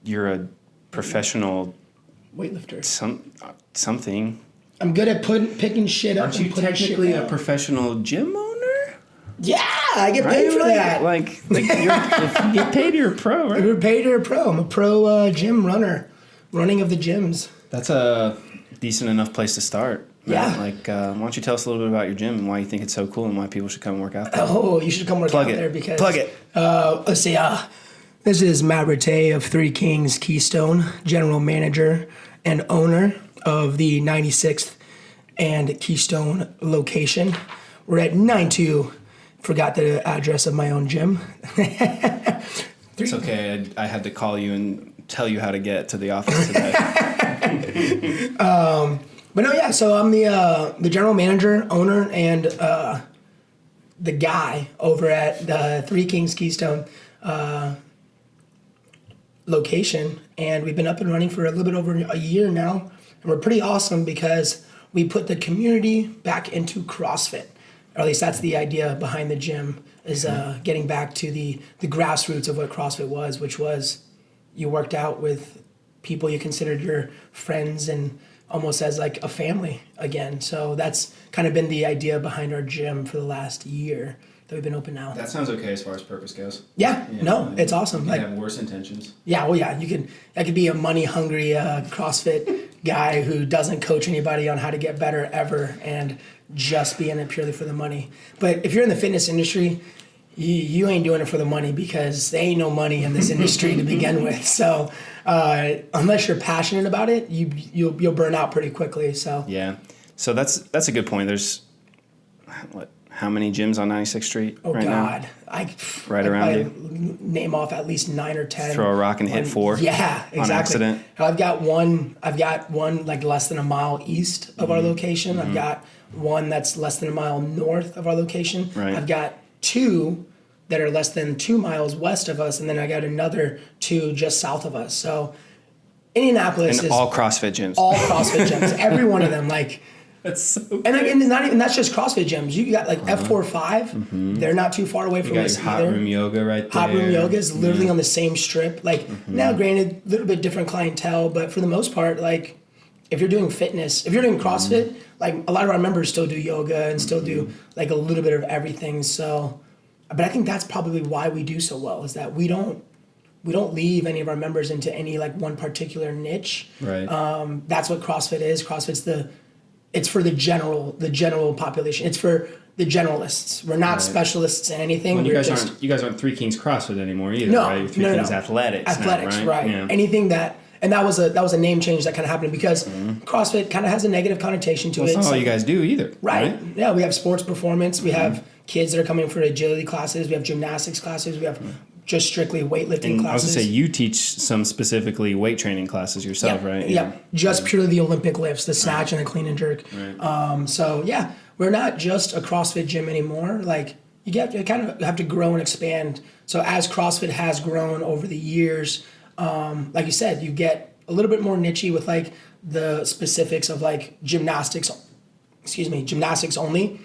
you're a professional weightlifter. Something. I'm good at picking shit up. Aren't you technically a professional gym owner? Yeah, I get paid for that. Like if you paid, you're a pro, right? You're paid, you're a pro. I'm a pro gym runner, running of the gyms. That's a decent enough place to start. Yeah. Like, why don't you tell us a little bit about your gym and why you think it's so cool and why people should come work out there? Oh, you should come work out there because... Plug it. Let's see. This is Matt Rattay of Three Kings Keystone, general manager and owner of the 96th and Keystone location. We're at 92. Forgot the address of my own gym. It's okay. I had to call you and tell you how to get to the office today. But no, yeah. So I'm the general manager, owner, and the guy over at the Three Kings Keystone location, and we've been up and running for a little bit over a year now, and we're pretty awesome because we put the community back into CrossFit, or at least that's the idea behind the gym, is getting back to the grassroots of what CrossFit was, which was you worked out with people you considered your friends and almost as like a family again. So that's kind of been the idea behind our gym for the last year that we've been open now. That sounds okay as far as purpose goes. Yeah, it's awesome. You can have worse intentions. Yeah, well, yeah, that could be a money-hungry CrossFit guy who doesn't coach anybody on how to get better ever and just be in it purely for the money. But if you're in the fitness industry, you ain't doing it for the money because there ain't no money in this industry to begin with. So unless you're passionate about it, you'll burn out pretty quickly. So yeah, so that's a good point. There's how many gyms on 96th Street right now? Right around you. Name off at least 9 or 10. Throw a rock and hit 4. Yeah, exactly. On accident. I've got one like less than a mile east of our location. I've got one that's less than a mile north of our location. Right. I've got 2 that are less than 2 miles west of us, and then I got another 2 just south of us. So Indianapolis is all CrossFit gyms. All CrossFit gyms. Every one of them, like. That's so cool. And not even that's just CrossFit gyms. You got like F45. They're not too far away from us either. Hot room yoga right there. Hot room yoga is literally on the same strip. Like now, granted, a little bit different clientele, but for the most part, like if you're doing fitness, if you're doing CrossFit, like a lot of our members still do yoga and still do like a little bit of everything. So, but I think that's probably why we do so well is that we don't leave any of our members into any like one particular niche. Right. That's what CrossFit is. CrossFit's it's for the general population. It's for the generalists. We're not specialists in anything. Well, you guys aren't Three Kings CrossFit anymore either, right? You're Three Kings Athletics. Athletics, now, right? Yeah. Anything that was a name change that kind of happened because CrossFit kind of has a negative connotation to it. That's not all you guys do either, right? Yeah, we have sports performance. We have kids that are coming for agility classes. We have gymnastics classes. We have just strictly weightlifting classes. I was going to say, you teach some specifically weight training classes yourself, right? Yeah, just purely the Olympic lifts, the snatch and the clean and jerk. Right. So, yeah, we're not just a CrossFit gym anymore. Like, you kind of have to grow and expand. So as CrossFit has grown over the years, like you said, you get a little bit more niche-y with, like, the specifics of, like, gymnastics only,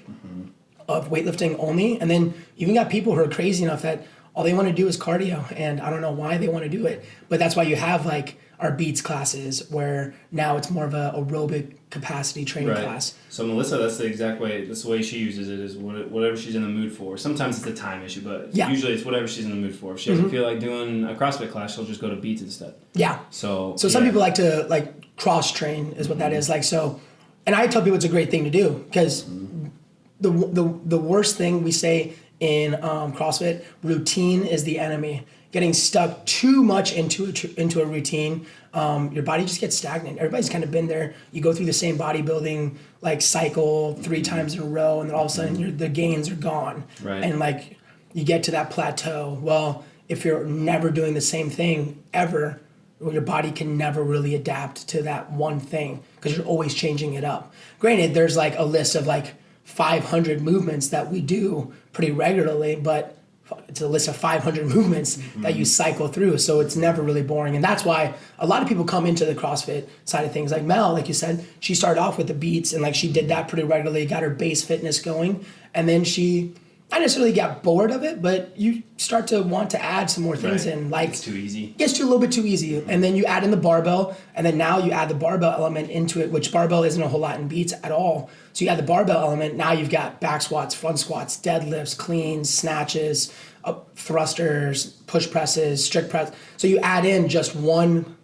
of weightlifting only. And then you even got people who are crazy enough that all they want to do is cardio, and I don't know why they want to do it, but that's why you have like our beats classes where now it's more of a aerobic capacity training class. So Melissa, that's the way she uses it is whatever she's in the mood for. Sometimes it's a time issue, but usually it's whatever she's in the mood for. If she doesn't feel like doing a CrossFit class, she'll just go to beats instead. Yeah. So some people like to like cross train is what that is like. So, and I tell people it's a great thing to do because the worst thing we say in CrossFit, routine is the enemy. Getting stuck too much into a routine, your body just gets stagnant. Everybody's kind of been there. You go through the same bodybuilding like cycle 3 times in a row, and then all of a sudden the gains are gone. Right. And like you get to that plateau. Well, if you're never doing the same thing ever, your body can never really adapt to that one thing because you're always changing it up. Granted, there's like a list of like 500 movements that we do pretty regularly, but it's a list of 500 movements that you cycle through, so it's never really boring. And that's why a lot of people come into the CrossFit side of things. Like Mel, like you said, she started off with the beats and like she did that pretty regularly, got her base fitness going, and then she I necessarily got bored of it, but you start to want to add some more things in. Like it's too easy. It gets too a little bit too easy. And then you add in the barbell, and then now you add the barbell element into it, which barbell isn't a whole lot in beats at all. So you add the barbell element, now you've got back squats, front squats, deadlifts, cleans, snatches, thrusters, push presses, strict press. So you add in just one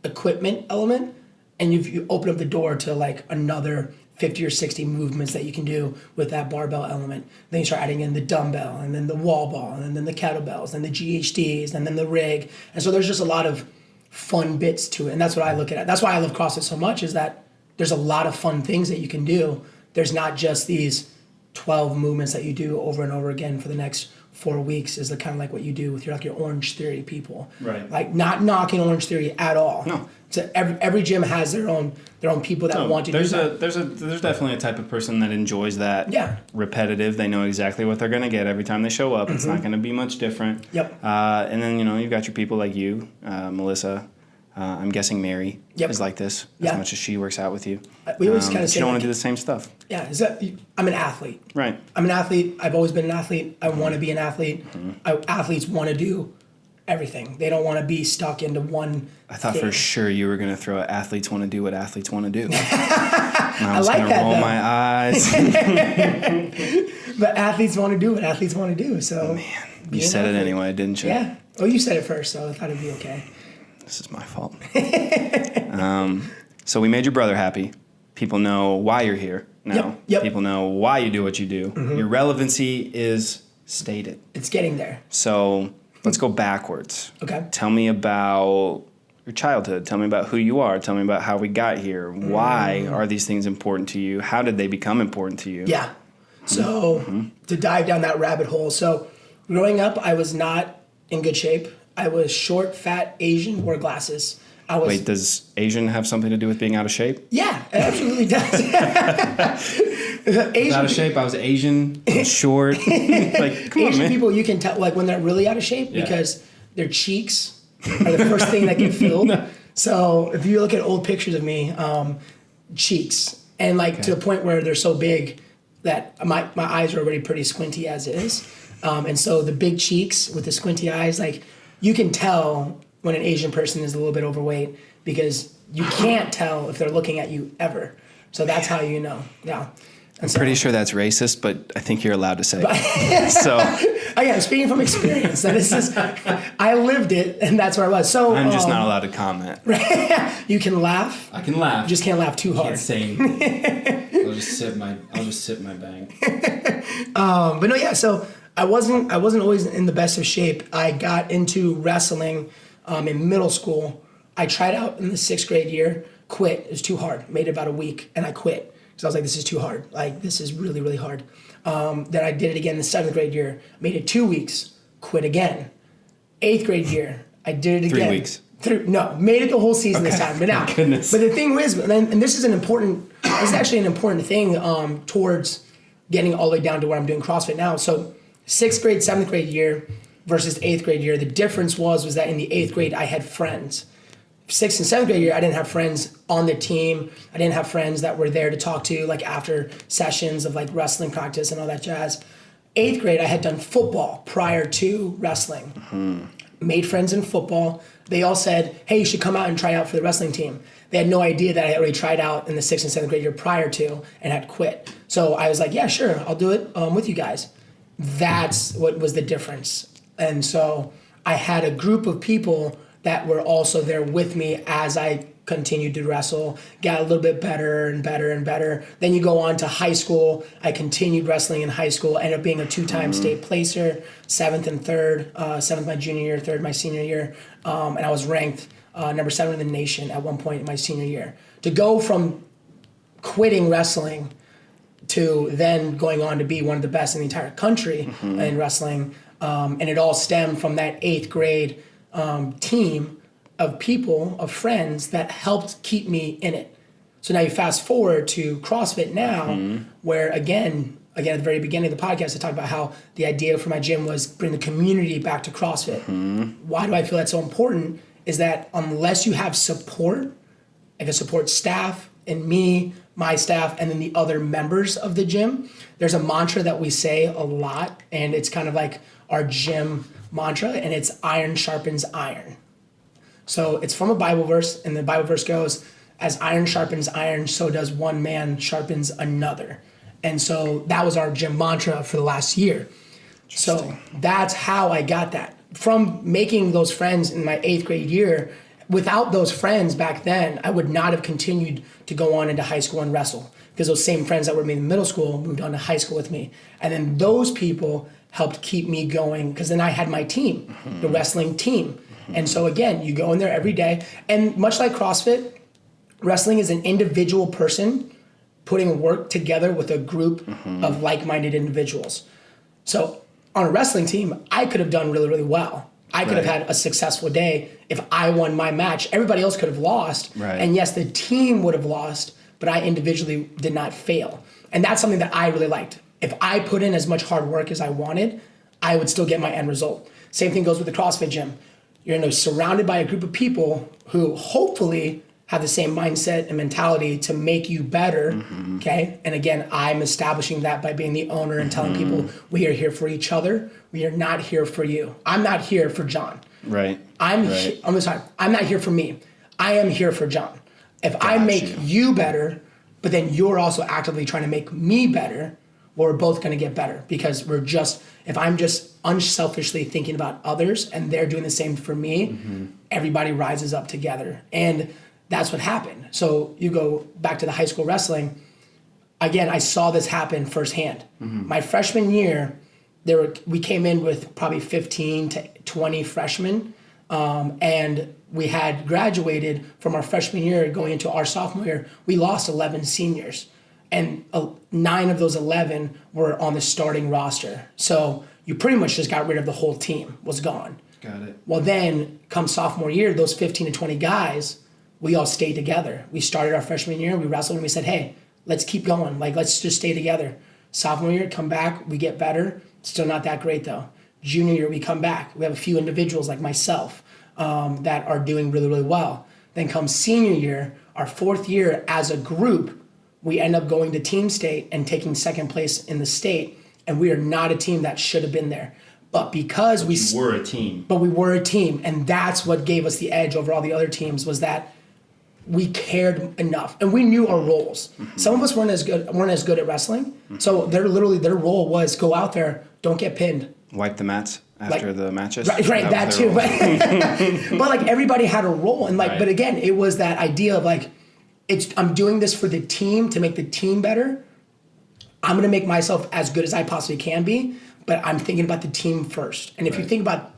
equipment element, and you open up the door to like another 50 or 60 movements that you can do with that barbell element. Then you start adding in the dumbbell, and then the wall ball, and then the kettlebells, and the GHDs, and then the rig. And so there's just a lot of fun bits to it. And that's what I look at. That's why I love CrossFit so much, is that there's a lot of fun things that you can do. There's not just these 12 movements that you do over and over again for the next 4 weeks, is the kind of like what you do with your Orange Theory people. Right. Like, not knocking Orange Theory at all. No. So every gym has their own people that want to do that. There's definitely a type of person that enjoys that. Yeah. Repetitive. They know exactly what they're going to get every time they show up. It's not going to be much different. Yep. And then, you've got your people like you, Melissa. I'm guessing Mary is like this as much as she works out with you. We always kind of say, you don't want to do the same stuff. Yeah, I'm an athlete. Right. I'm an athlete. I've always been an athlete. I want to be an athlete. Athletes want to do everything. They don't want to be stuck into one I thought thing. for sure you were going to throw athletes want to do what athletes want to do. I was like going to that, roll though. my eyes. But athletes want to do what athletes want to do. So Man, you said it anyway, didn't you? Yeah. Oh, you said it first, so I thought it'd be okay. This is my fault. So we made your brother happy. People know why you're here now. Yep. People know why you do what you do. Your relevancy is stated. It's getting there. So let's go backwards. Okay. Tell me about your childhood. Tell me about who you are. Tell me about how we got here. Why are these things important to you? How did they become important to you? Yeah. So to dive down that rabbit hole. So growing up, I was not in good shape. I was short, fat, Asian, wore glasses. Wait, does Asian have something to do with being out of shape? Yeah, it absolutely does. Asian, out of shape. I was Asian, I was short. Like, come on, Asian man. people, you can tell like when they're really out of shape because their cheeks are the first thing that get filled. So if you look at old pictures of me, cheeks, and to the point where they're so big that my eyes are already pretty squinty as is. And so the big cheeks with the squinty eyes, like you can tell when an Asian person is a little bit overweight because you can't tell if they're looking at you ever. So that's how you know. Yeah. I'm pretty sure that's racist, but I think you're allowed to say it. So again, speaking from experience, I lived it, and that's where I was. So I'm just not allowed to comment. You can laugh. I can laugh. You just can't laugh too hard. Can't say anything. I'll just sip my bang. But no, yeah. So I wasn't always in the best of shape. I got into wrestling in middle school. I tried out in the 6th grade year, quit. It was too hard. Made it about a week, and I quit. So I was like, this is too hard. Like, this is really, really hard. Then I did it again the 7th grade year. Made it 2 weeks. Quit again. 8th grade year. I did it again. 3 weeks. Made it the whole season this time. But now, Goodness. But the thing is, and this is actually an important thing towards getting all the way down to where I'm doing CrossFit now. So 6th grade, 7th grade year versus 8th grade year. The difference was that in the 8th grade, I had friends. 6th and 7th grade year, I didn't have friends on the team. I didn't have friends that were there to talk to, like after sessions of like wrestling practice and all that jazz. 8th grade, I had done football prior to wrestling. Made friends in football. They all said, hey, you should come out and try out for the wrestling team. They had no idea that I had already tried out in the 6th and 7th grade year prior to and had quit. So I was like, yeah, sure, I'll do it with you guys. That's what was the difference. And so I had a group of people that were also there with me as I continued to wrestle, got a little bit better and better and better. Then you go on to high school. I continued wrestling in high school, ended up being a 2-time state placer, 7th and 3rd, 7th my junior year, 3rd my senior year. And I was ranked number 7 in the nation at one point in my senior year. To go from quitting wrestling to then going on to be one of the best in the entire country in wrestling, and it all stemmed from that 8th grade team of people, of friends that helped keep me in it. So now you fast forward to CrossFit now, where again, at the very beginning of the podcast, I talked about how the idea for my gym was bring the community back to CrossFit. Why do I feel that's so important? Is that unless you have support, like a support staff in me, my staff, and then the other members of the gym, there's a mantra that we say a lot, and it's kind of like our gym mantra, and it's iron sharpens iron. So it's from a Bible verse, and the Bible verse goes, as iron sharpens iron, so does one man sharpens another. And so that was our gym mantra for the last year. So that's how I got that. From making those friends in my 8th grade year, without those friends back then, I would not have continued to go on into high school and wrestle, because those same friends that were in middle school moved on to high school with me. And then those people helped keep me going, because then I had my team, the wrestling team. And so again, you go in there every day. And much like CrossFit, wrestling is an individual person putting work together with a group of like-minded individuals. So on a wrestling team, I could have done really, really well. I could have had a successful day if I won my match. Everybody else could have lost. And yes, the team would have lost, but I individually did not fail. And that's something that I really liked. If I put in as much hard work as I wanted, I would still get my end result. Same thing goes with the CrossFit gym. You're surrounded by a group of people who hopefully have the same mindset and mentality to make you better, okay? And again, I'm establishing that by being the owner and telling people we are here for each other. We are not here for you. I'm not here for John. I'm sorry. I'm not here for me. I am here for John. If I make you better, but then you're also actively trying to make me better, well, we're both going to get better, because if I'm just unselfishly thinking about others and they're doing the same for me, everybody rises up together. And that's what happened. So you go back to the high school wrestling. Again, I saw this happen firsthand. My freshman year, we came in with probably 15 to 20 freshmen, and we had graduated from our freshman year going into our sophomore year. We lost 11 seniors, and 9 of those 11 were on the starting roster. So you pretty much just got rid of the whole team, was gone. Got it. Well, then come sophomore year, those 15 to 20 guys, we all stayed together. We started our freshman year, we wrestled, and we said, hey, let's keep going. Let's just stay together. Sophomore year, come back, we get better. Still not that great though. Junior year, we come back. We have a few individuals like myself that are doing really, really well. Then comes senior year, our 4th year as a group, we end up going to team state and taking 2nd place in the state. And we are not a team that should have been there. But because we were a team. But we were a team. And that's what gave us the edge over all the other teams, was that we cared enough, and we knew our roles. Some of us weren't as good at wrestling, so their role was go out there, don't get pinned, wipe the mats after the matches. Right, that too. But everybody had a role, and but again, it was that idea of I'm doing this for the team to make the team better. I'm gonna make myself as good as I possibly can be, but I'm thinking about the team first. And if you think about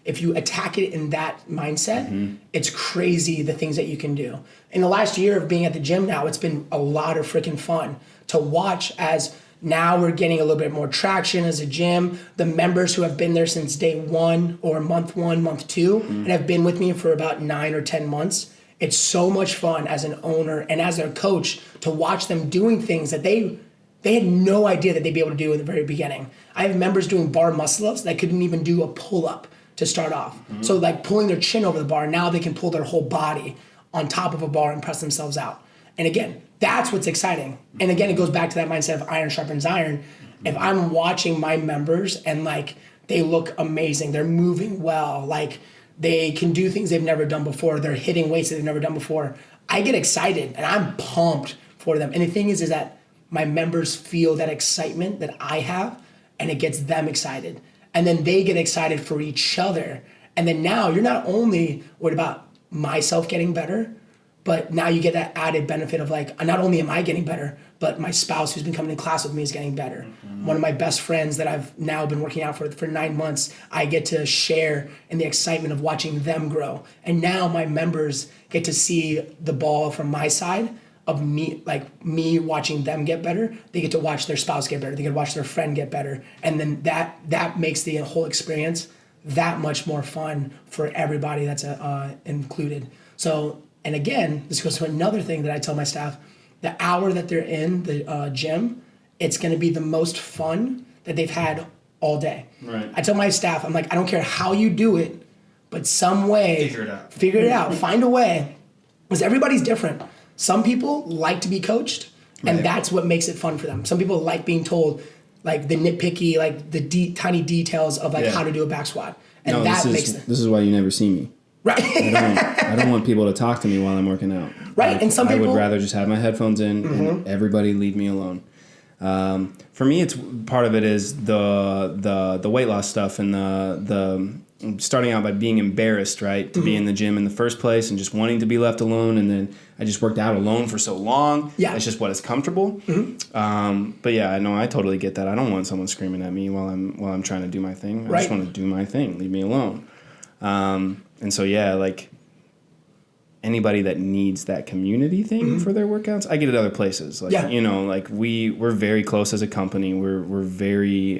if you attack it in that mindset, it's crazy the things that you can do. In the last year of being at the gym now, it's been a lot of freaking fun to watch, as now we're getting a little bit more traction as a gym. The members who have been there since day 1 or month 1, month 2, and have been with me for about 9 or 10 months, it's so much fun as an owner and as their coach to watch them doing things that they had no idea that they'd be able to do in the very beginning. I have members doing bar muscle-ups that couldn't even do a pull-up to start off. So pulling their chin over the bar, now they can pull their whole body on top of a bar and press themselves out. And again, that's what's exciting. And again, it goes back to that mindset of iron sharpens iron. If I'm watching my members and they look amazing, they're moving well, they can do things they've never done before, they're hitting weights that they've never done before, I get excited and I'm pumped for them. And the thing is that my members feel that excitement that I have, and it gets them excited. And then they get excited for each other. And then now you're not only worried about myself getting better, but now you get that added benefit of not only am I getting better, but my spouse who's been coming to class with me is getting better. One of my best friends that I've now been working out for 9 months, I get to share in the excitement of watching them grow. And now my members get to see the ball from my side of me, me watching them get better. They get to watch their spouse get better. They get to watch their friend get better. And then that makes the whole experience that much more fun for everybody that's included. So, and again, this goes to another thing that I tell my staff: the hour that they're in the gym, it's going to be the most fun that they've had all day. Right. I tell my staff, I'm I don't care how you do it, but some way, figure it out, find a way, because everybody's different. Some people like to be coached, and that's what makes it fun for them. Some people like being told, like the nitpicky, like the tiny details of like how to do a back squat, and this is why you never see me. Right. I don't want people to talk to me while I'm working out. Right, like, and some people... I would rather just have my headphones in and everybody leave me alone. For me, it's part of it is the weight loss stuff and the starting out by being embarrassed, right, to be in the gym in the first place and just wanting to be left alone, and then I just worked out alone for so long. Yeah, it's just what is comfortable. But yeah, I know I totally get that. I don't want someone screaming at me while I'm trying to do my thing. I just want to do my thing. Leave me alone. And so yeah, like anybody that needs that community thing for their workouts, I get it other places. Like you know, like we're very close as a company. We're very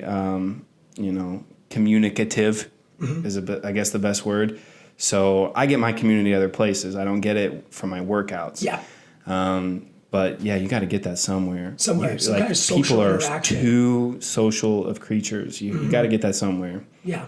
communicative is I guess the best word. So I get my community other places. I don't get it from my workouts. Yeah. But yeah, you got to get that somewhere. Some kind of social people are too social of creatures. You got to get that somewhere. Yeah.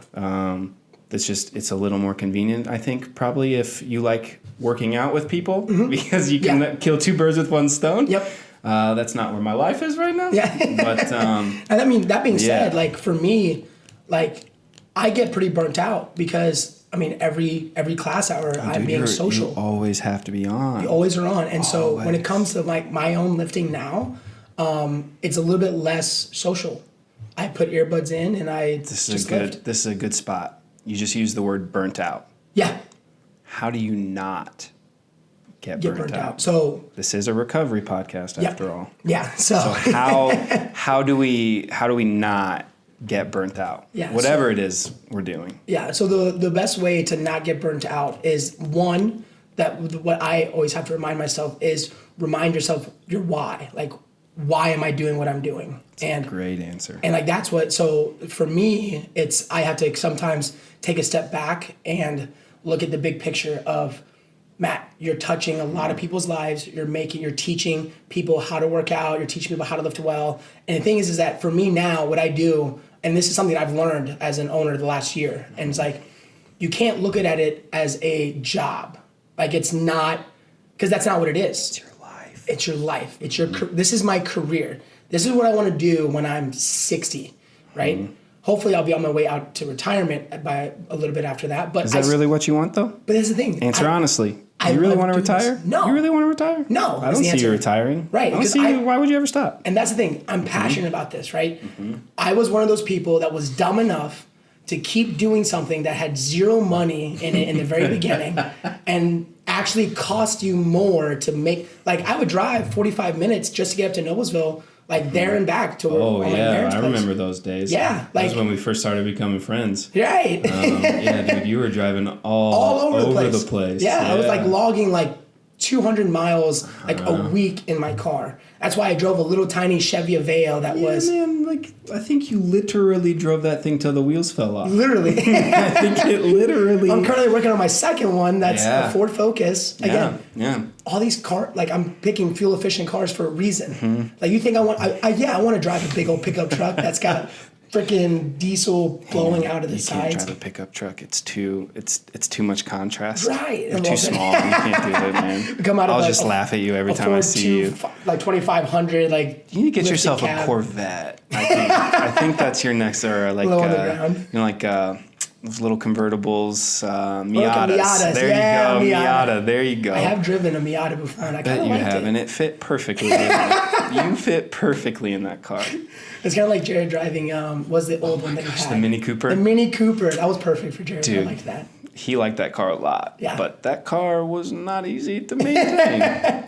It's a little more convenient, I think, probably if you like working out with people because you can kill two birds with one stone. Yep. That's not where my life is right now. Yeah. But and I mean, that being said, like for me, like I get pretty burnt out because I mean every class hour I'm being social. You always have to be on. You always are on, and so when it comes to like my own lifting now, it's a little bit less social. I put earbuds in and This is a good spot. You just used the word burnt out. Yeah. How do you not get burnt out? So this is a recovery podcast after all. Yeah. So how do we not get burnt out? Yeah. Whatever it is we're doing. Yeah. So the best way to not get burnt out is one, that what I always have to remind myself is remind yourself your why. Like, why am I doing what I'm doing? That's a great answer. And like that's what, so for me, it's I have to sometimes take a step back and look at the big picture of, Matt, you're touching a lot of people's lives. You're teaching people how to work out. You're teaching people how to lift well. And the thing is that for me now, what I do, and this is something I've learned as an owner the last year, and it's like, you can't look at it as a job. Like it's not, because that's not what it is. It's your life. It's your life. It's your, this is my career. This is what I want to do when I'm 60, right? Hopefully I'll be on my way out to retirement by a little bit after that. But is that really what you want though? But that's the thing. Answer honestly. You really want to retire? This. No. You really want to retire? No. I don't see you retiring. Right. I don't see you. Why would you ever stop? And that's the thing. I'm passionate about this, right? I was one of those people that was dumb enough to keep doing something that had zero money in it in the very beginning and actually cost you more to make. Like I would drive 45 minutes just to get up to Noblesville, like there and back to my parents' place. I remember those days. Yeah, that was when we first started becoming friends. Right. Yeah, dude, you were driving all over the place. Yeah, I was like logging like 200 miles like a week in my car. That's why I drove a little tiny Chevy Aveo that was... man, like, I think you literally drove that thing till the wheels fell off. Literally. I think it literally... I'm currently working on my second one that's a Ford Focus. Again, all these cars, like I'm picking fuel-efficient cars for a reason. Like you think I want to drive a big old pickup truck that's got... freaking diesel blowing out of the sides. You can't drive a pickup truck. It's too much contrast. Right. You're too small. You can't do it, man. I'll just laugh at you every time I see you. Like 2,500. Like you need to get yourself a Corvette. I think that's your next, or like those little convertibles, Miatas. There you go, Miata. There you go. I have driven a Miata before, and I kind of liked it. Bet you have, and it fit perfectly. You fit perfectly in that car. It's kind of like Jared driving, was the old one that he had. The Mini Cooper? The Mini Cooper. That was perfect for Jared. Dude, I liked that. He liked that car a lot. Yeah. But that car was not easy to maintain.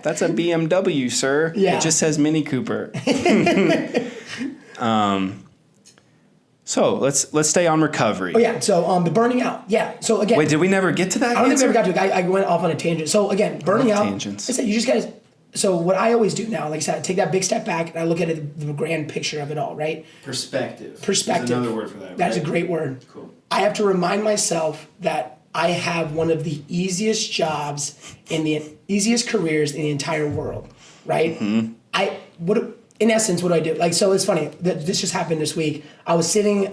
That's a BMW, sir. Yeah. It just says Mini Cooper. So let's stay on recovery. Oh yeah, so the burning out. Yeah. So again. Wait, did we never get to that? I don't think we ever got to it. I went off on a tangent. So again, burning out. Tangents. You just gotta. So what I always do now, like I said, I take that big step back and I look at the grand picture of it all, right? Perspective. There's another word for that. That is a great word. Cool. I have to remind myself that I have one of the easiest jobs in the easiest careers in the entire world, right? in essence, what do I do? Like, so it's funny. This just happened this week. I was sitting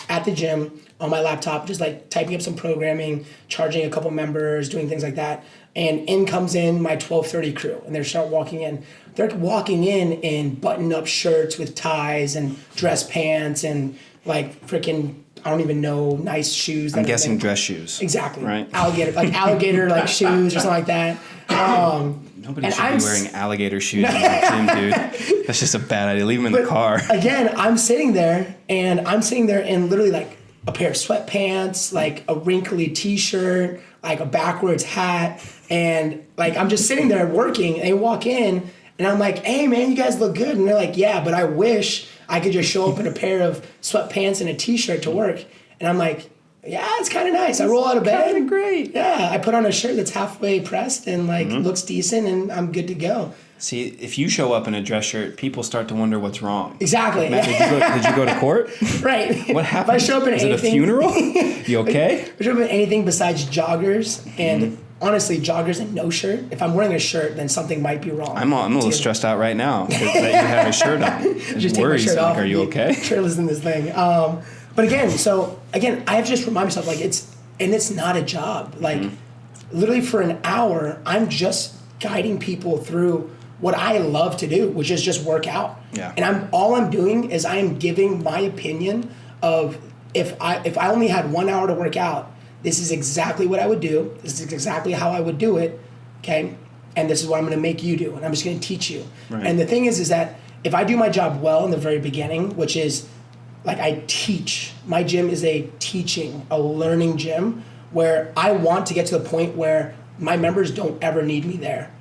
at the gym on my laptop, just like typing up some programming, charging a couple members, doing things like that. And in comes in my 12:30 crew, and they start walking in. They're walking in button-up shirts with ties and dress pants and like freaking, I don't even know, nice shoes. I'm guessing dress shoes. Exactly. Right. Alligator like shoes or something like that. Nobody should be wearing alligator shoes in the gym, dude. That's just a bad idea. Leave them in the car. Again, I'm sitting there in literally like a pair of sweatpants, like a wrinkly t-shirt, like a backwards hat, and like I'm just sitting there working, and they walk in, and I'm like, hey man, you guys look good. And they're like, yeah, but I wish I could just show up in a pair of sweatpants and a t-shirt to work. And I'm like, yeah, it's kind of nice. I roll out of bed. Kind of great. Yeah, I put on a shirt that's halfway pressed and like looks decent, and I'm good to go. See, if you show up in a dress shirt, people start to wonder what's wrong. Exactly. Matt, did you go to court? Right. What happened? If I show up in Is anything, it a funeral? You okay? If I show up in anything besides joggers and honestly joggers and no shirt, if I'm wearing a shirt, then something might be wrong. I'm a little stressed out right now that you have a shirt on. Just take my shirt off. Are you okay? Shirtless in this thing. But again, I have to just remind myself, like, it's not a job. Like, literally for an hour, I'm just guiding people through what I love to do, which is just work out. Yeah. And all I'm doing is I am giving my opinion of if I only had 1 hour to work out, this is exactly what I would do. This is exactly how I would do it. Okay. And this is what I'm going to make you do. And I'm just going to teach you. Right. And the thing is that if I do my job well in the very beginning, which is like I teach, my gym is a learning gym where I want to get to the point where my members don't ever need me there.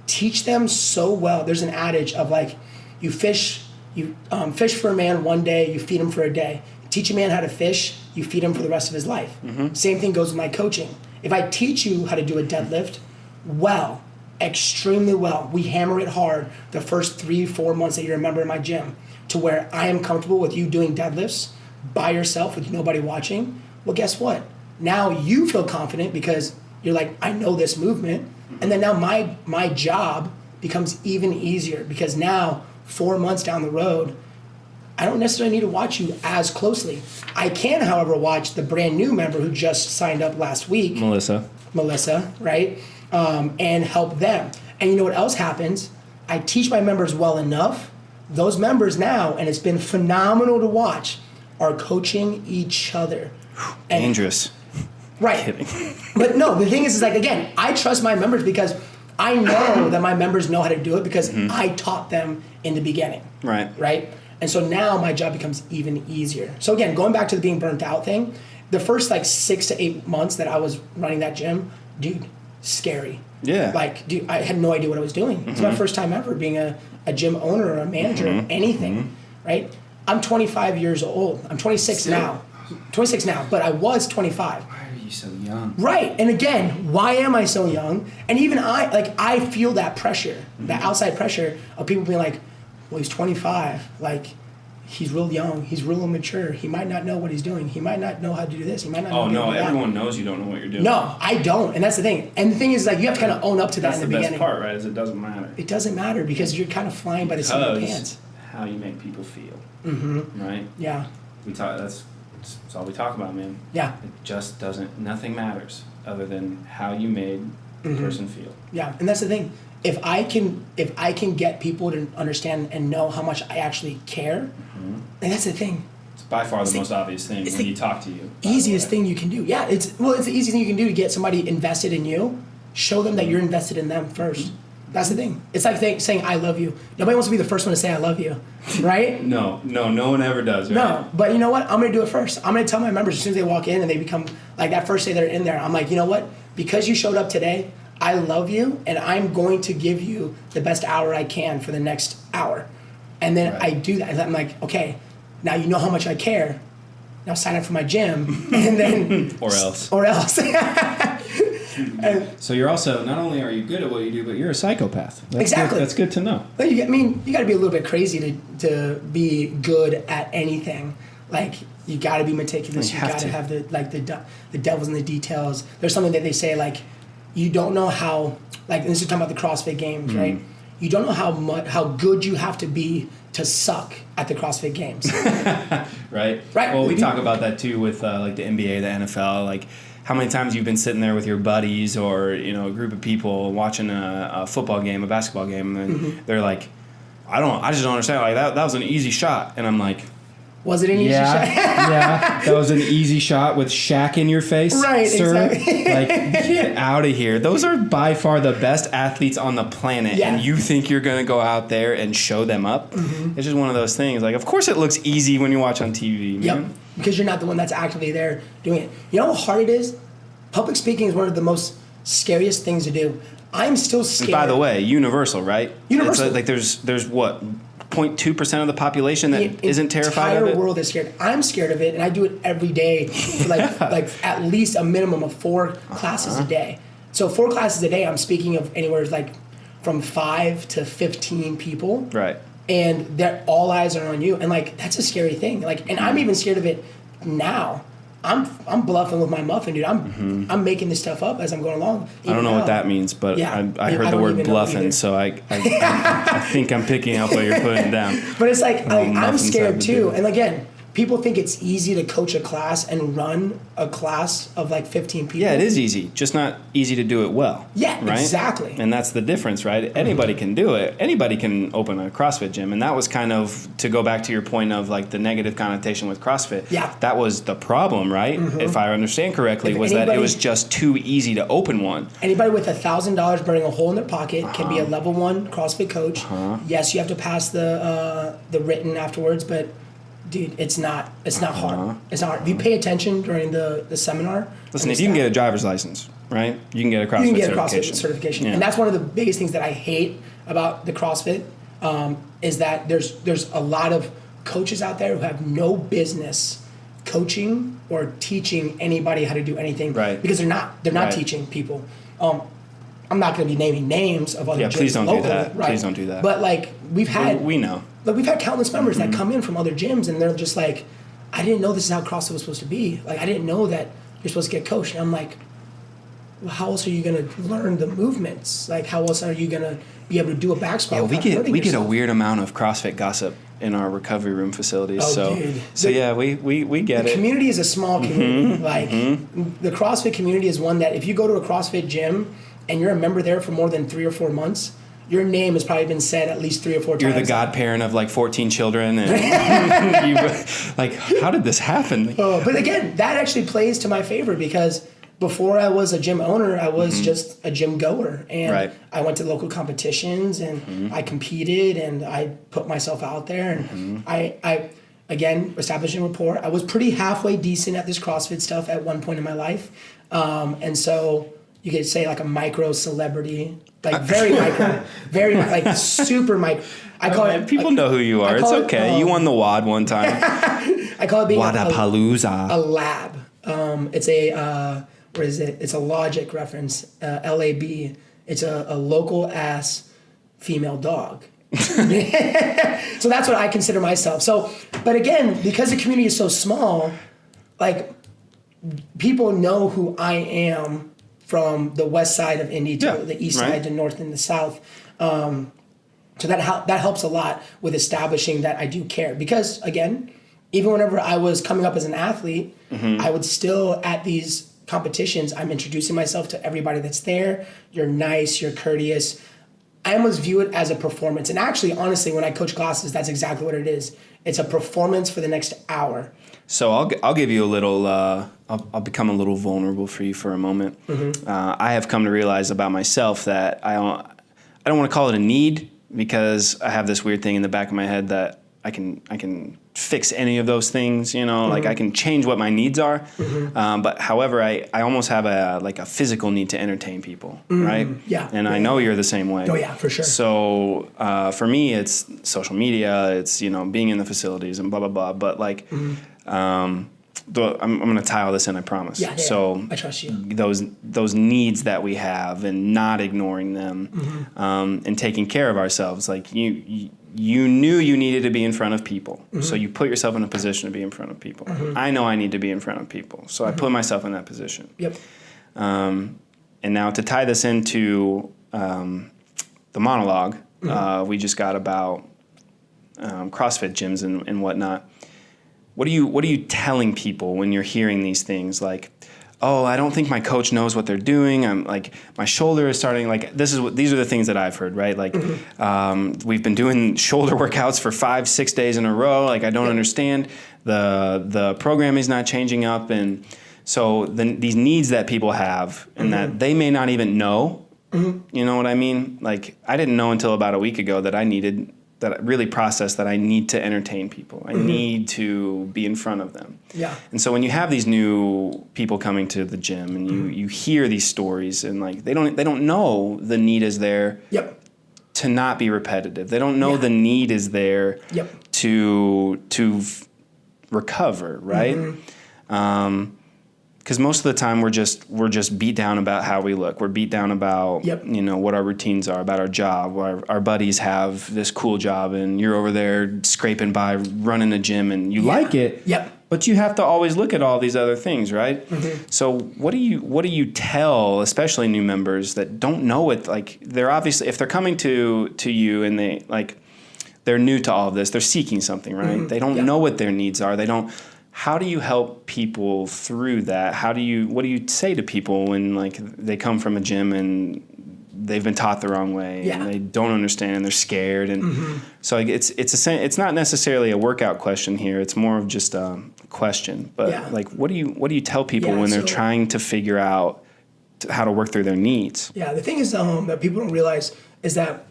Teach them so well. There's an adage of like, you fish for a man one day, you feed him for a day. Teach a man how to fish, you feed him for the rest of his life. Same thing goes with my coaching. If I teach you how to do a deadlift well, extremely well, we hammer it hard the first 3-4 months that you're a member in my gym to where I am comfortable with you doing deadlifts by yourself with nobody watching, well, guess what? Now you feel confident because you're like, I know this movement. And then now my job becomes even easier because now 4 months down the road, I don't necessarily need to watch you as closely. I can, however, watch the brand new member who just signed up last week. Melissa, right? And help them. And you know what else happens? I teach my members well enough. Those members now, and it's been phenomenal to watch, are coaching each other. And dangerous. Right. Kidding. But no, the thing is like, again, I trust my members because I know that my members know how to do it because I taught them in the beginning. Right. Right? And so now my job becomes even easier. So again, going back to the being burnt out thing, the first like 6 to 8 months that I was running that gym, dude, scary. Yeah. Like, dude, I had no idea what I was doing. It's my first time ever being a gym owner or a manager of anything, right? I'm 25 years old. I'm 26 now. 26 now, but I was 25. Why are you so young? Right. And again, why am I so young? And even I feel that pressure, that outside pressure of people being like, well, he's 25. Like, he's real young. He's real immature. He might not know what he's doing. He might not know how to do this. He might not know how to do that. Everyone knows you don't know what you're doing. No, I don't. And that's the thing. And the thing is, like, you have to kind of own up to that in the beginning. That's the best part, right, is it doesn't matter. It doesn't matter because you're kind of flying by the seat of your pants. How you make people feel. Right? Yeah. That's all we talk about, man. Yeah. It just doesn't, nothing matters other than how you made the person feel. Yeah, and that's the thing. If I can get people to understand and know how much I actually care, and that's the thing. It's by far the most obvious thing when you talk to you. Easiest thing you can do. Yeah, it's the easiest thing you can do to get somebody invested in you. Show them that you're invested in them first. That's the thing. It's like saying I love you. Nobody wants to be the first one to say I love you, right? No one ever does. Right? No, but you know what? I'm gonna do it first. I'm gonna tell my members as soon as they walk in and they become like that first day they're in there. I'm like, you know what? Because you showed up today, I love you, and I'm going to give you the best hour I can for the next hour. And then I do that. And I'm like, okay, now you know how much I care. Now sign up for my gym, and then or else. So you're also, not only are you good at what you do, but you're a psychopath. Exactly. That's good to know. But you got to be a little bit crazy to be good at anything. Like, you got to be meticulous. You got to have the devil's in the details. There's something that they say, like, you don't know how, like, this is talking about the CrossFit games, right? you don't know how good you have to be to suck at the CrossFit Games. Right. Well, we talk about that too with like the NBA, the NFL, like how many times you've been sitting there with your buddies or, you know, a group of people watching a football game, a basketball game, and they're like, I just don't understand. Like that was an easy shot. And I'm like, was it an easy shot? Yeah, that was an easy shot with Shaq in your face, right? Sir. Exactly. Like, get out of here. Those are by far the best athletes on the planet, and you think you're gonna go out there and show them up? It's just one of those things. Like, of course, it looks easy when you watch on TV. Man. Yep, because you're not the one that's actively there doing it. You know how hard it is? Public speaking is one of the most scariest things to do. I'm still scared. By the way, universal, right? Universal. It's like there's what? 0.2% of the population that isn't terrified of it? The entire world is scared. I'm scared of it, and I do it every day for like at least a minimum of 4 classes a day. So 4 classes a day, I'm speaking of anywhere like from 5 to 15 people. Right. And all eyes are on you. And like, that's a scary thing. Like, and I'm even scared of it now. I'm bluffing with my muffin, dude. I'm making this stuff up as I'm going along. I don't know what that means, but I heard the word bluffing, so I think I'm picking up what you're putting down. But it's like I'm scared too. And again, people think it's easy to coach a class and run a class of like 15 people. Yeah, it is easy, just not easy to do it well. Yeah, right? Exactly. And that's the difference, right? Anybody can do it. Anybody can open a CrossFit gym. And that was kind of, to go back to your point of like the negative connotation with CrossFit, that was the problem, right? If I understand correctly, that it was just too easy to open one. Anybody with $1,000 burning a hole in their pocket can be a level 1 CrossFit coach. Yes, you have to pass the written afterwards, but dude, it's not hard. It's not hard. If you pay attention during the seminar. Listen, if you can get a driver's license, right? You can get a CrossFit certification. Yeah. And that's one of the biggest things that I hate about the CrossFit is that there's a lot of coaches out there who have no business coaching or teaching anybody how to do anything. Right. Because they're not teaching people. I'm not going to be naming names of other gyms. Yeah, please don't locally, do that. Right? Please don't do that. But like we know. Like we've had countless members that come in from other gyms and they're just like, I didn't know this is how CrossFit was supposed to be. Like I didn't know that you're supposed to get coached. And I'm like, well, how else are you going to learn the movements? Like how else are you going to be able to do a back squat? Yeah, we get a weird amont of CrossFit gossip in our recovery room facilities. Dude. So yeah, we get it. The community is a small community. The CrossFit community is one that if you go to a CrossFit gym and you're a member there for more than 3 or 4 months, your name has probably been said at least 3 or 4 times. You're the godparent of like 14 children, and like, how did this happen? But again, that actually plays to my favor because before I was a gym owner, I was just a gym goer, and I went to local competitions and I competed and I put myself out there, and I again established a rapport. I was pretty halfway decent at this CrossFit stuff at one point in my life, and so you could say like a micro celebrity. Like very micro, like super micro. I call it. People know who you are. It's okay. You won the WOD one time. I call it being Wadapalooza. A lab. It's a what is it? It's a Logic reference. LAB. It's a local ass female dog. So that's what I consider myself. So, but again, because the community is so small, like people know who I am. From the west side of Indy to the east side to north and the south. So that helps a lot with establishing that I do care. Because, again, even whenever I was coming up as an athlete, I would still, at these competitions, I'm introducing myself to everybody that's there. You're nice, you're courteous. I almost view it as a performance. And actually, honestly, when I coach classes, that's exactly what it is. It's a performance for the next hour. So I'll give you a little. I'll become a little vulnerable for you for a moment. I have come to realize about myself that I don't want to call it a need because I have this weird thing in the back of my head that I can fix any of those things. You know, like I can change what my needs are. But however, I almost have a physical need to entertain people, right? Yeah. And I know you're the same way. Oh yeah, for sure. So for me, it's social media. It's being in the facilities and blah blah blah. But like. I'm going to tie all this in, I promise. Yeah, so I trust you. Those needs that we have and not ignoring them and taking care of ourselves. Like you knew you needed to be in front of people. So you put yourself in a position to be in front of people. I know I need to be in front of people. So I put myself in that position. Yep. And now to tie this into the monologue, we just got about CrossFit gyms and whatnot. What are you telling people when you're hearing these things like, oh, I don't think my coach knows what they're doing. I'm like, my shoulder is starting, like, these are the things that I've heard, right? Like, we've been doing shoulder workouts for 5-6 days in a row. Like, I don't understand. The programming is not changing up. And so these needs that people have and that they may not even know, you know what I mean? Like, I didn't know until about a week ago that I really processed that I need to entertain people. I need to be in front of them. Yeah. And so when you have these new people coming to the gym and you hear these stories and like they don't know the need is there to not be repetitive. They don't know the need is there to recover, right? Because most of the time we're just beat down about how we look. We're beat down about what our routines are, about our job. Our buddies have this cool job, and you're over there scraping by, running a gym, and you like it. But you have to always look at all these other things, right? So what do you tell, especially new members that don't know it? Like, they're obviously, if they're coming to you and they're new to all of this, they're seeking something, right? They don't know what their needs are. They don't. How do you help people through that? What do you say to people when like they come from a gym and they've been taught the wrong way and they don't understand and they're scared and so like it's not necessarily a workout question here. It's more of just a question. But like what do you tell people when they're trying to figure out how to work through their needs? Yeah, the thing is that people don't realize is that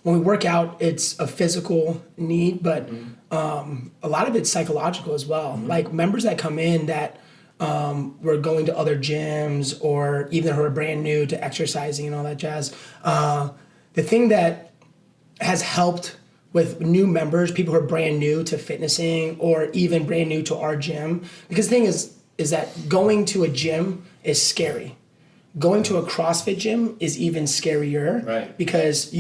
when we work out, it's a physical need, but a lot of it's psychological as well. Like members that come in that were going to other gyms or even who are brand new to exercising and all that jazz. The thing that has helped with new members, people who are brand new to fitnessing or even brand new to our gym, because the thing is that going to a gym is scary. Going to a CrossFit gym is even scarier, right? Because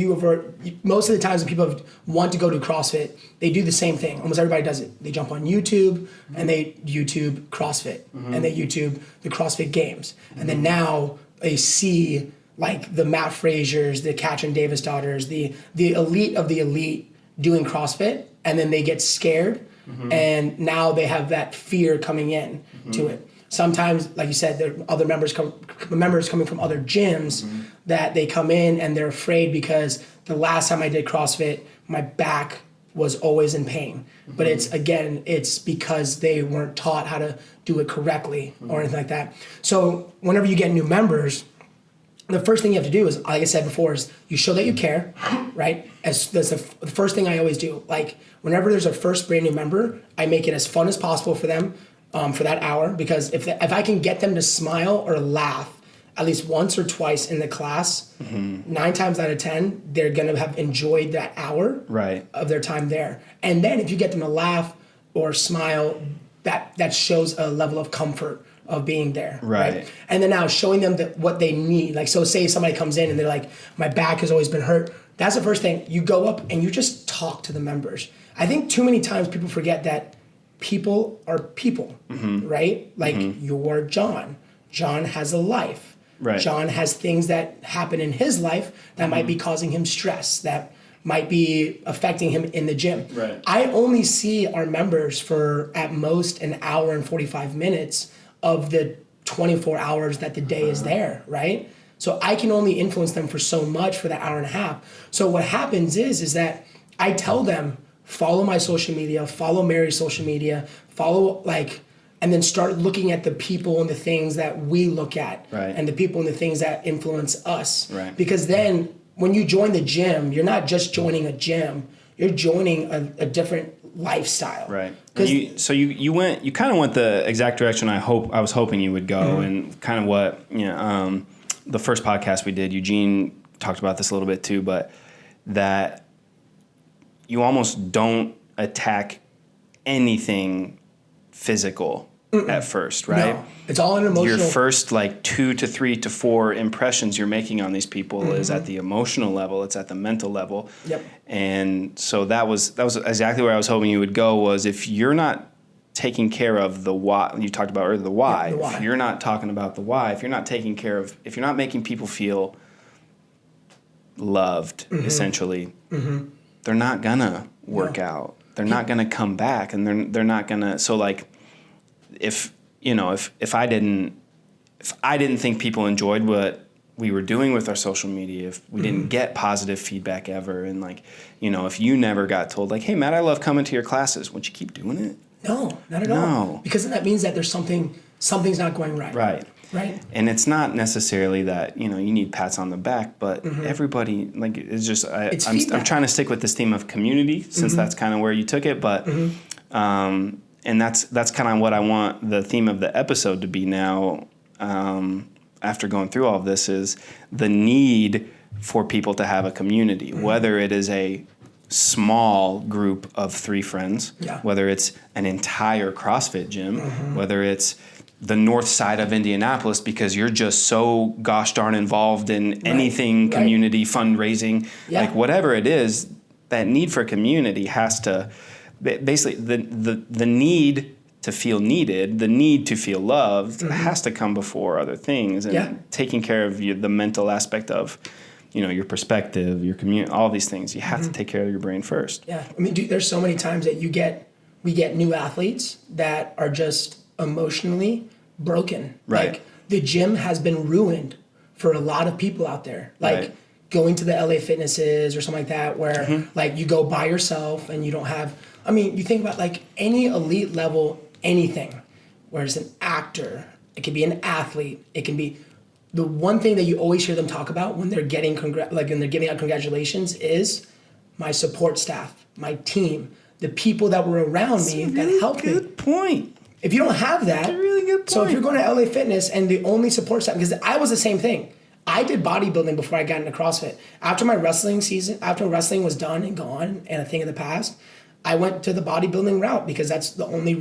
most of the times when people want to go to CrossFit, they do the same thing. Almost everybody does it. They jump on YouTube and they YouTube CrossFit and they YouTube the CrossFit Games, and then now they see like the Matt Fraziers, the Katrin Davis daughters, the elite of the elite doing CrossFit, and then they get scared, and now they have that fear coming in to it. Sometimes, like you said, there are other members coming from other gyms that they come in and they're afraid because the last time I did CrossFit, my back was always in pain. But it's because they weren't taught how to do it correctly or anything like that. So whenever you get new members, the first thing you have to do is, like I said before, is you show that you care, right? That's the first thing I always do. Like whenever there's a first brand new member, I make it as fun as possible for them. For that hour, because if I can get them to smile or laugh at least once or twice in the class, 9 times out of 10, they're going to have enjoyed that hour of their time there. And then if you get them to laugh or smile, that shows a level of comfort of being there. Right. And then now showing them what they need. Like, so say somebody comes in and they're like, my back has always been hurt. That's the first thing. You go up and you just talk to the members. I think too many times people forget that people are people, right? Like you're John. John has a life. Right. John has things that happen in his life that might be causing him stress, that might be affecting him in the gym. Right. I only see our members for at most an hour and 45 minutes of the 24 hours that the day is there, right? So I can only influence them for so much for that hour and a half. So what happens is that I tell them, follow my social media, follow Mary's social media, and then start looking at the people and the things that we look at, and the people and the things that influence us. Right. Because then when you join the gym, you're not just joining a gym, you're joining a different lifestyle. Right. You kind of went the exact direction I was hoping you would go, and kind of what the first podcast we did, Eugene talked about this a little bit too, but that you almost don't attack anything physical at first, right? No, it's all an emotional. Your first 2 to 3 to 4 impressions you're making on these people is at the emotional level. It's at the mental level. Yep. And so that was exactly where I was hoping you would go. Was if you're not taking care of the why, you talked about earlier, the why. Yeah, the why. If you're not talking about the why, if you're not taking care of, if you're not making people feel loved, essentially, they're not gonna work out. They're not gonna come back, and they're not gonna. So like, if I didn't think people enjoyed what we were doing with our social media, if we didn't get positive feedback ever, and like, if you never got told like, hey Matt, I love coming to your classes, would you keep doing it? No, not at all. Because then that means that there's something's not going right. Right. And it's not necessarily that, you need pats on the back, but everybody, like, it's just, I'm trying to stick with this theme of community, since that's kind of where you took it. But, and that's kind of what I want the theme of the episode to be now, after going through all of this, is the need for people to have a community, whether it is a small group of 3 friends, whether it's an entire CrossFit gym, whether it's the north side of Indianapolis because you're just so gosh darn involved in anything community fundraising, like whatever it is, that need for community has to basically the need to feel needed, the need to feel loved has to come before other things, and taking care of the mental aspect of your perspective, your community, all these things. You have to take care of your brain first. Yeah. I mean, dude, there's so many times that we get new athletes that are just emotionally broken. Right. Like, the gym has been ruined for a lot of people out there. Like, going to the LA Fitnesses or something like that, where like you go by yourself and you don't have, I mean, you think about like any elite level, anything, where it's an actor, it can be an athlete, it can be, the one thing that you always hear them talk about when they're getting when they're giving out congratulations is my support staff, my team, the people that were around me that helped me. Good point. If you don't have that, that's a really good point. So if you're going to LA Fitness and the only support staff, because I was the same thing. I did bodybuilding before I got into CrossFit. After my wrestling season, after wrestling was done and gone and a thing of the past, I went to the bodybuilding route because that's the only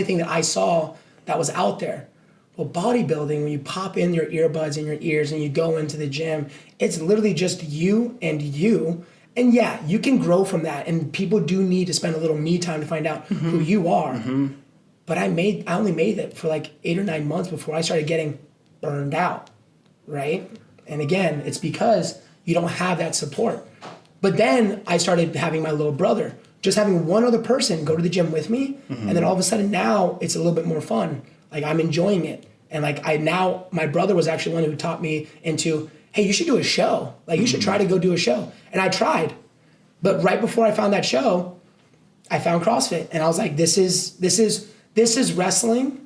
thing that I saw that was out there. Well, bodybuilding, when you pop in your earbuds in your ears and you go into the gym, it's literally just you and you. And yeah, you can grow from that. And people do need to spend a little me time to find out who you are. But I only made it for like 8 or 9 months before I started getting burned out, right? And again, it's because you don't have that support. But then I started having my little brother, just having one other person go to the gym with me. And then all of a sudden now it's a little bit more fun. Like, I'm enjoying it. And like my brother was actually one who taught me into, hey, you should do a show. Like, you should try to go do a show. And I tried. But right before I found that show, I found CrossFit. And I was like, this is wrestling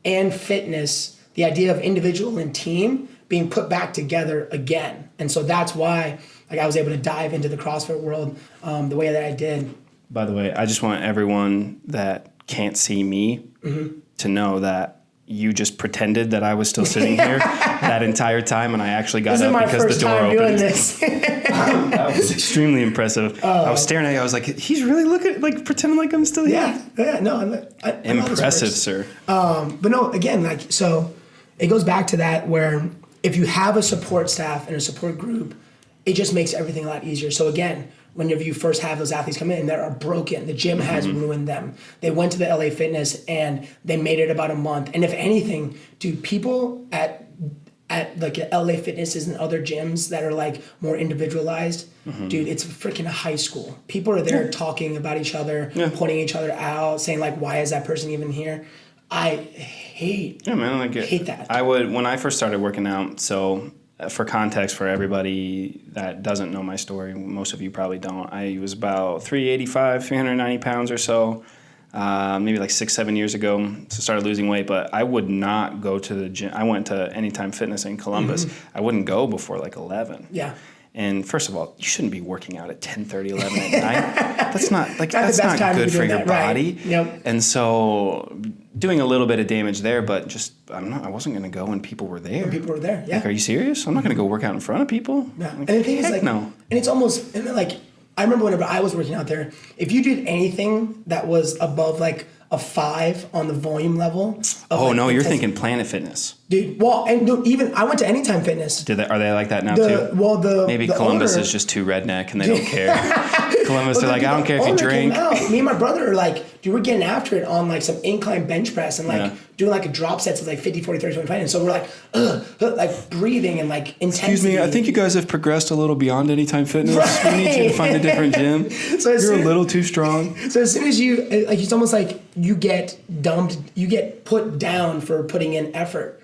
and fitness, the idea of individual and team being put back together again. And so that's why like I was able to dive into the CrossFit world the way that I did. By the way, I just want everyone that can't see me to know that you just pretended that I was still sitting here that entire time, and I actually got up because the door opened. That was extremely impressive. I was staring at you. I was like, he's really looking, like pretending like I'm still here. Yeah. No, I'm impressive, sir. But no, again, like, so it goes back to that where if you have a support staff and a support group, it just makes everything a lot easier. So again, whenever you first have those athletes come in that are broken, the gym has ruined them. They went to the LA Fitness and they made it about a month. And if anything, dude, people at like LA Fitnesses and other gyms that are like more individualized, dude, it's freaking high school. People are there talking about each other, pointing each other out, saying like, why is that person even here? I hate that. I would, when I first started working out, so for context for everybody that doesn't know my story, most of you probably don't, I was about 390 pounds or so, maybe like 6-7 years ago, so started losing weight, but I would not go to the gym. I went to Anytime Fitness in Columbus. I wouldn't go before like 11. Yeah. And first of all, you shouldn't be working out at 10:30, 11 at night. That's not not good for your body. Right. Yep. And so doing a little bit of damage there, but just I wasn't going to go when people were there. When people were there, yeah. Like, are you serious? I'm not going to go work out in front of people. Yeah. Like, and the thing is, like, no. And it's almost, and then like, I remember whenever I was working out there, if you did anything that was above like a 5 on the volume level. Oh, no, you're thinking Planet Fitness. Dude, well, and dude, even I went to Anytime Fitness. Are they like that now too? Well, maybe Columbus is just too redneck and they don't care. Columbus, they're like, I don't care if you drink. Me and my brother are like, dude, we're getting after it on like some incline bench press and like doing like a drop sets of like 50, 40, 30, 25. And so we're like, like breathing and like intensity. Excuse me, I think you guys have progressed a little beyond Anytime Fitness. Right. We need you to find a different gym. You're a little too strong. So as soon as you, like, it's almost like you get put down for putting in effort.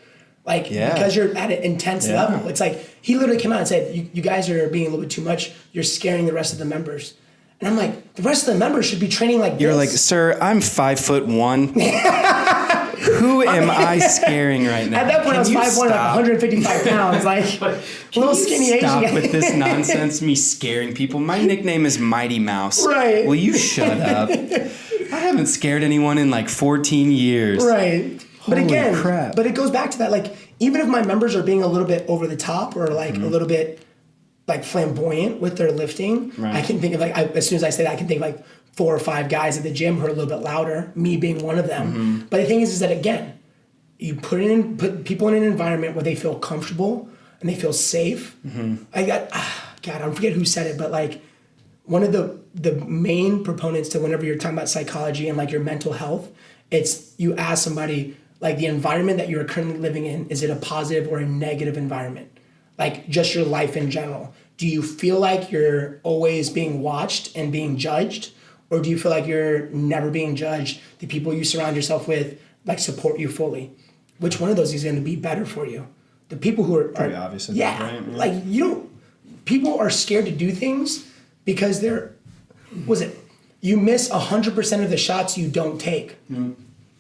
Like, because you're at an intense level. It's like, he literally came out and said, you guys are being a little bit too much. You're scaring the rest of the members. And I'm like, the rest of the members should be training like this. You're like, sir, I'm 5'1". Who am I scaring right now? At that point, I was 5'1", like 155 pounds. Like, little skinny Asian guy. Stop with this nonsense, me scaring people. My nickname is Mighty Mouse. Right. Will you shut up? I haven't scared anyone in like 14 years. Right. But Holy again, crap. But it goes back to that, like, even if my members are being a little bit over the top or like a little bit like flamboyant with their lifting, I can think of like, as soon as I say that, I can think of like 4 or 5 guys at the gym who are a little bit louder, me being one of them. But the thing is that again, you put people in an environment where they feel comfortable and they feel safe. God, I don't forget who said it, but like one of the main proponents to whenever you're talking about psychology and like your mental health, it's you ask somebody, like, the environment that you're currently living in, is it a positive or a negative environment? Like, just your life in general. Do you feel like you're always being watched and being judged? Or do you feel like you're never being judged? The people you surround yourself with, like, support you fully. Which one of those is going to be better for you? The people who are... Pretty obvious. Right? Like, people are scared to do things because you miss 100% of the shots you don't take.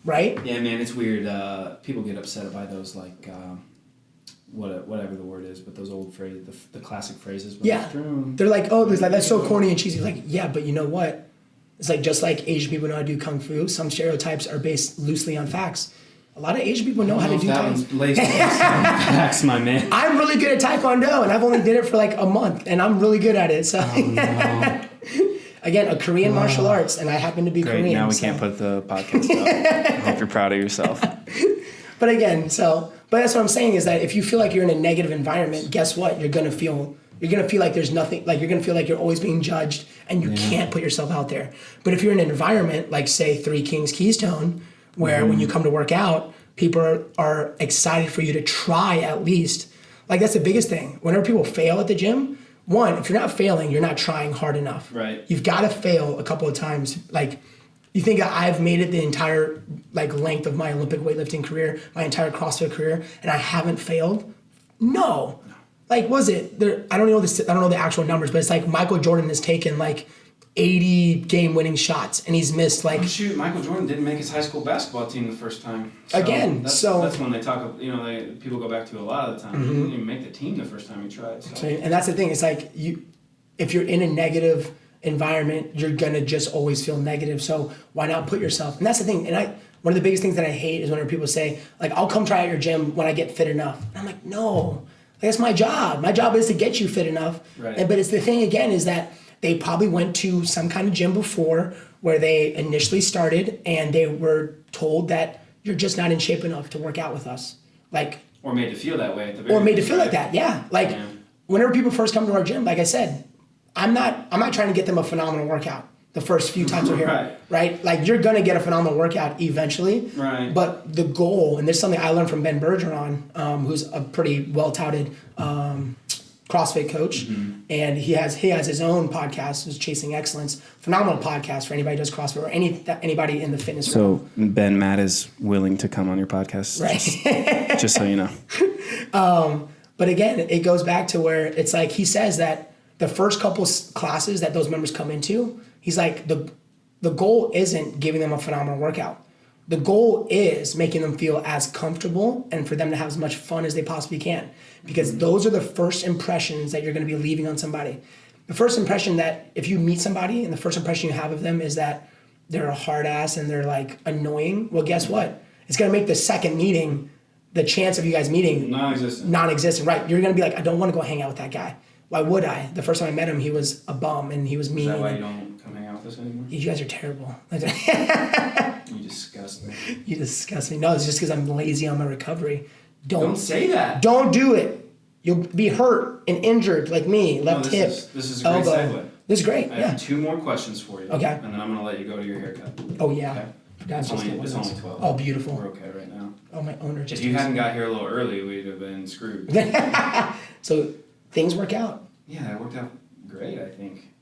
Right? Yeah, man, it's weird. People get upset by those, like, whatever the word is, but those old phrases, the classic phrases. They're like, oh, that's so corny and cheesy. Like, yeah, but you know what? It's like, just like Asian people know how to do kung fu, some stereotypes are based loosely on facts. A lot of Asian people know how to do things. Facts, my man. I'm really good at Taekwondo, and I've only did it for like a month, and I'm really good at it. So. Again, a Korean martial arts, and I happen to be Korean. Now we can't put the podcast up. I hope you're proud of yourself. But again, but that's what I'm saying is that if you feel like you're in a negative environment, guess what? You're gonna feel like there's nothing. Like, you're gonna feel like you're always being judged, and you can't put yourself out there. But if you're in an environment like, say, 3 Kings Keystone, where when you come to work out, people are excited for you to try at least. Like, that's the biggest thing. Whenever people fail at the gym. One, if you're not failing, you're not trying hard enough. Right. You've got to fail a couple of times. Like, you think that I've made it the entire like length of my Olympic weightlifting career, my entire CrossFit career, and I haven't failed? No. Like, was it there? I don't know the actual numbers, but it's like Michael Jordan has taken like 80 game-winning shots, and he's missed like... Shoot, Michael Jordan didn't make his high school basketball team the first time. So that's when they talk, people go back to a lot of the time. He didn't even make the team the first time he tried. So. And that's the thing. It's like, if you're in a negative environment, you're going to just always feel negative. So why not put yourself... And that's the thing. And one of the biggest things that I hate is whenever people say, like, I'll come try out your gym when I get fit enough. And I'm like, no. That's my job. My job is to get you fit enough. Right. But it's the thing, again, is that they probably went to some kind of gym before where they initially started and they were told that you're just not in shape enough to work out with us. Like, or made to feel that way at the very Or made to feel like that, yeah. Like, whenever people first come to our gym, like I said, I'm not trying to get them a phenomenal workout the first few times they're here. Right? Like, you're gonna get a phenomenal workout eventually. Right. But the goal, and there's something I learned from Ben Bergeron, who's a pretty well-touted CrossFit coach, and he has his own podcast, who's Chasing Excellence. Phenomenal podcast for anybody who does CrossFit or anybody in the fitness realm. So Matt is willing to come on your podcast, right? Just so you know. But again, it goes back to where it's like he says that the first couple classes that those members come into, he's like the goal isn't giving them a phenomenal workout. The goal is making them feel as comfortable and for them to have as much fun as they possibly can. Because those are the first impressions that you're going to be leaving on somebody. The first impression that if you meet somebody and the first impression you have of them is that they're a hard ass and they're like annoying, well, guess what? It's going to make the second meeting, the chance of you guys meeting non-existent. Right. You're going to be like, I don't want to go hang out with that guy. Why would I? The first time I met him, he was a bum and he was mean. Is that why you don't come hang out with us anymore? You guys are terrible. You disgust me. You disgust me. No, it's just because I'm lazy on my recovery. Don't say that. Don't do it. You'll be hurt and injured like me. Left hip. This is a great segue. This is great. I have 2 more questions for you. Okay. And then I'm going to let you go to your haircut. Oh, yeah. Okay. It's only 12. Oh, beautiful. We're okay right now. Oh, my owner just... If you hadn't got here a little early, we'd have been screwed. So things work out. Yeah, it worked out great, I think.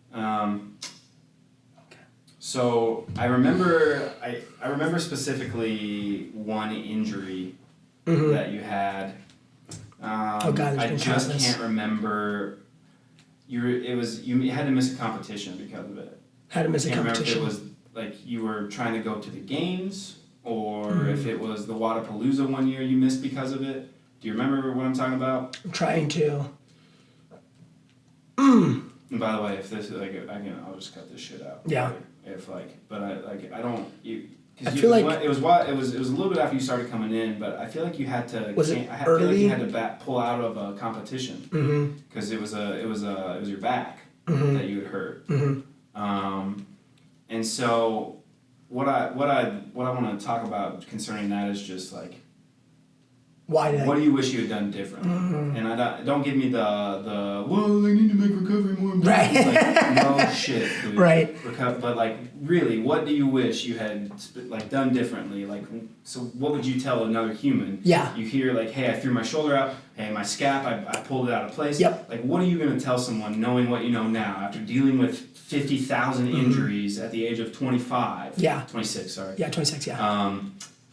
So I remember specifically one injury that you had. Oh God, I just can't remember. You had to miss a competition because of it. Had to miss a competition. I can't remember if it was like you were trying to go to the games or if it was the Wadapalooza one year you missed because of it. Do you remember what I'm talking about? I'm trying to. And by the way, if this is I'll just cut this shit out. Yeah. I feel like it was a little bit after you started coming in, but I feel like you had to. I feel like you had to pull out of a competition because it was your back that you had hurt. And so what I want to talk about concerning that is just like. What do you wish you had done differently? And don't give me the well, they need to make recovery more important. Right. Like, no shit, dude. Right. But like, really, what do you wish you had like done differently? Like, so what would you tell another human? Yeah. You hear like, hey, I threw my shoulder out. Hey, my scap, I pulled it out of place. Yep. Like, what are you gonna tell someone knowing what you know now after dealing with 50,000 injuries at the age of 25? Yeah. 26. Sorry. Yeah, 26. Yeah.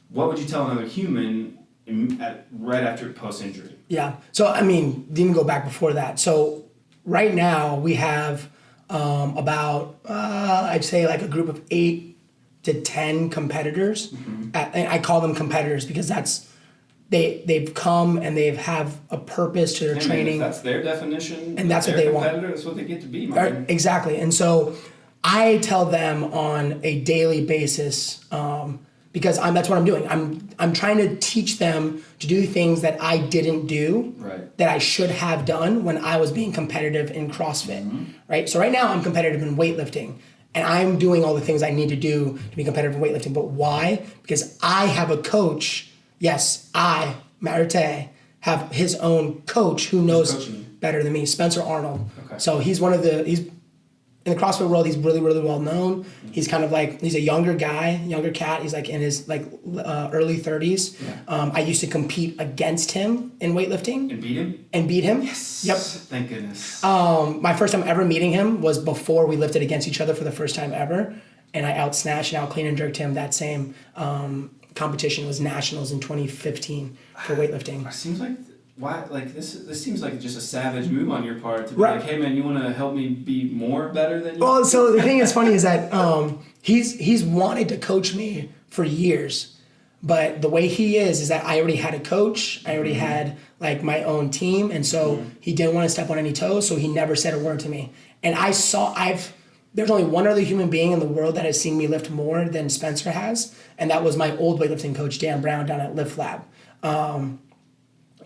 What would you tell another human? Right after post-injury. Yeah. So, I mean, didn't go back before that. So, right now we have about, I'd say like a group of 8 to 10 competitors. And I call them competitors because they've come and they have a purpose to their training. That's their definition. And that's what they want. That's what they get to be. Exactly. And so I tell them on a daily basis, because that's what I'm doing. I'm trying to teach them to do things that I didn't do, that I should have done when I was being competitive in CrossFit, right? So right now I'm competitive in weightlifting, and I'm doing all the things I need to do to be competitive in weightlifting. But why? Because I have a coach. Yes, Matt Rattay, have his own coach who knows better than me, Spencer Arnold. Okay. So he's in the CrossFit world, he's really, really well known. He's kind of like, he's a younger cat. He's like in his early 30s. Yeah. I used to compete against him in weightlifting. And beat him? Yes. Yep. Thank goodness. My first time ever meeting him was before we lifted against each other for the first time ever. And I out-snatched and out-clean and jerked him. That same competition was nationals in 2015 for weightlifting. It seems like... Why? Like this seems like just a savage move on your part to be like, hey man, you want to help me be better than you? Well, so the thing is funny is that he's wanted to coach me for years, but the way he is that I already had a coach, I already had like my own team, and so he didn't want to step on any toes, so he never said a word to me. And there's only one other human being in the world that has seen me lift more than Spencer has, and that was my old weightlifting coach, Dan Brown, down at Lift Lab.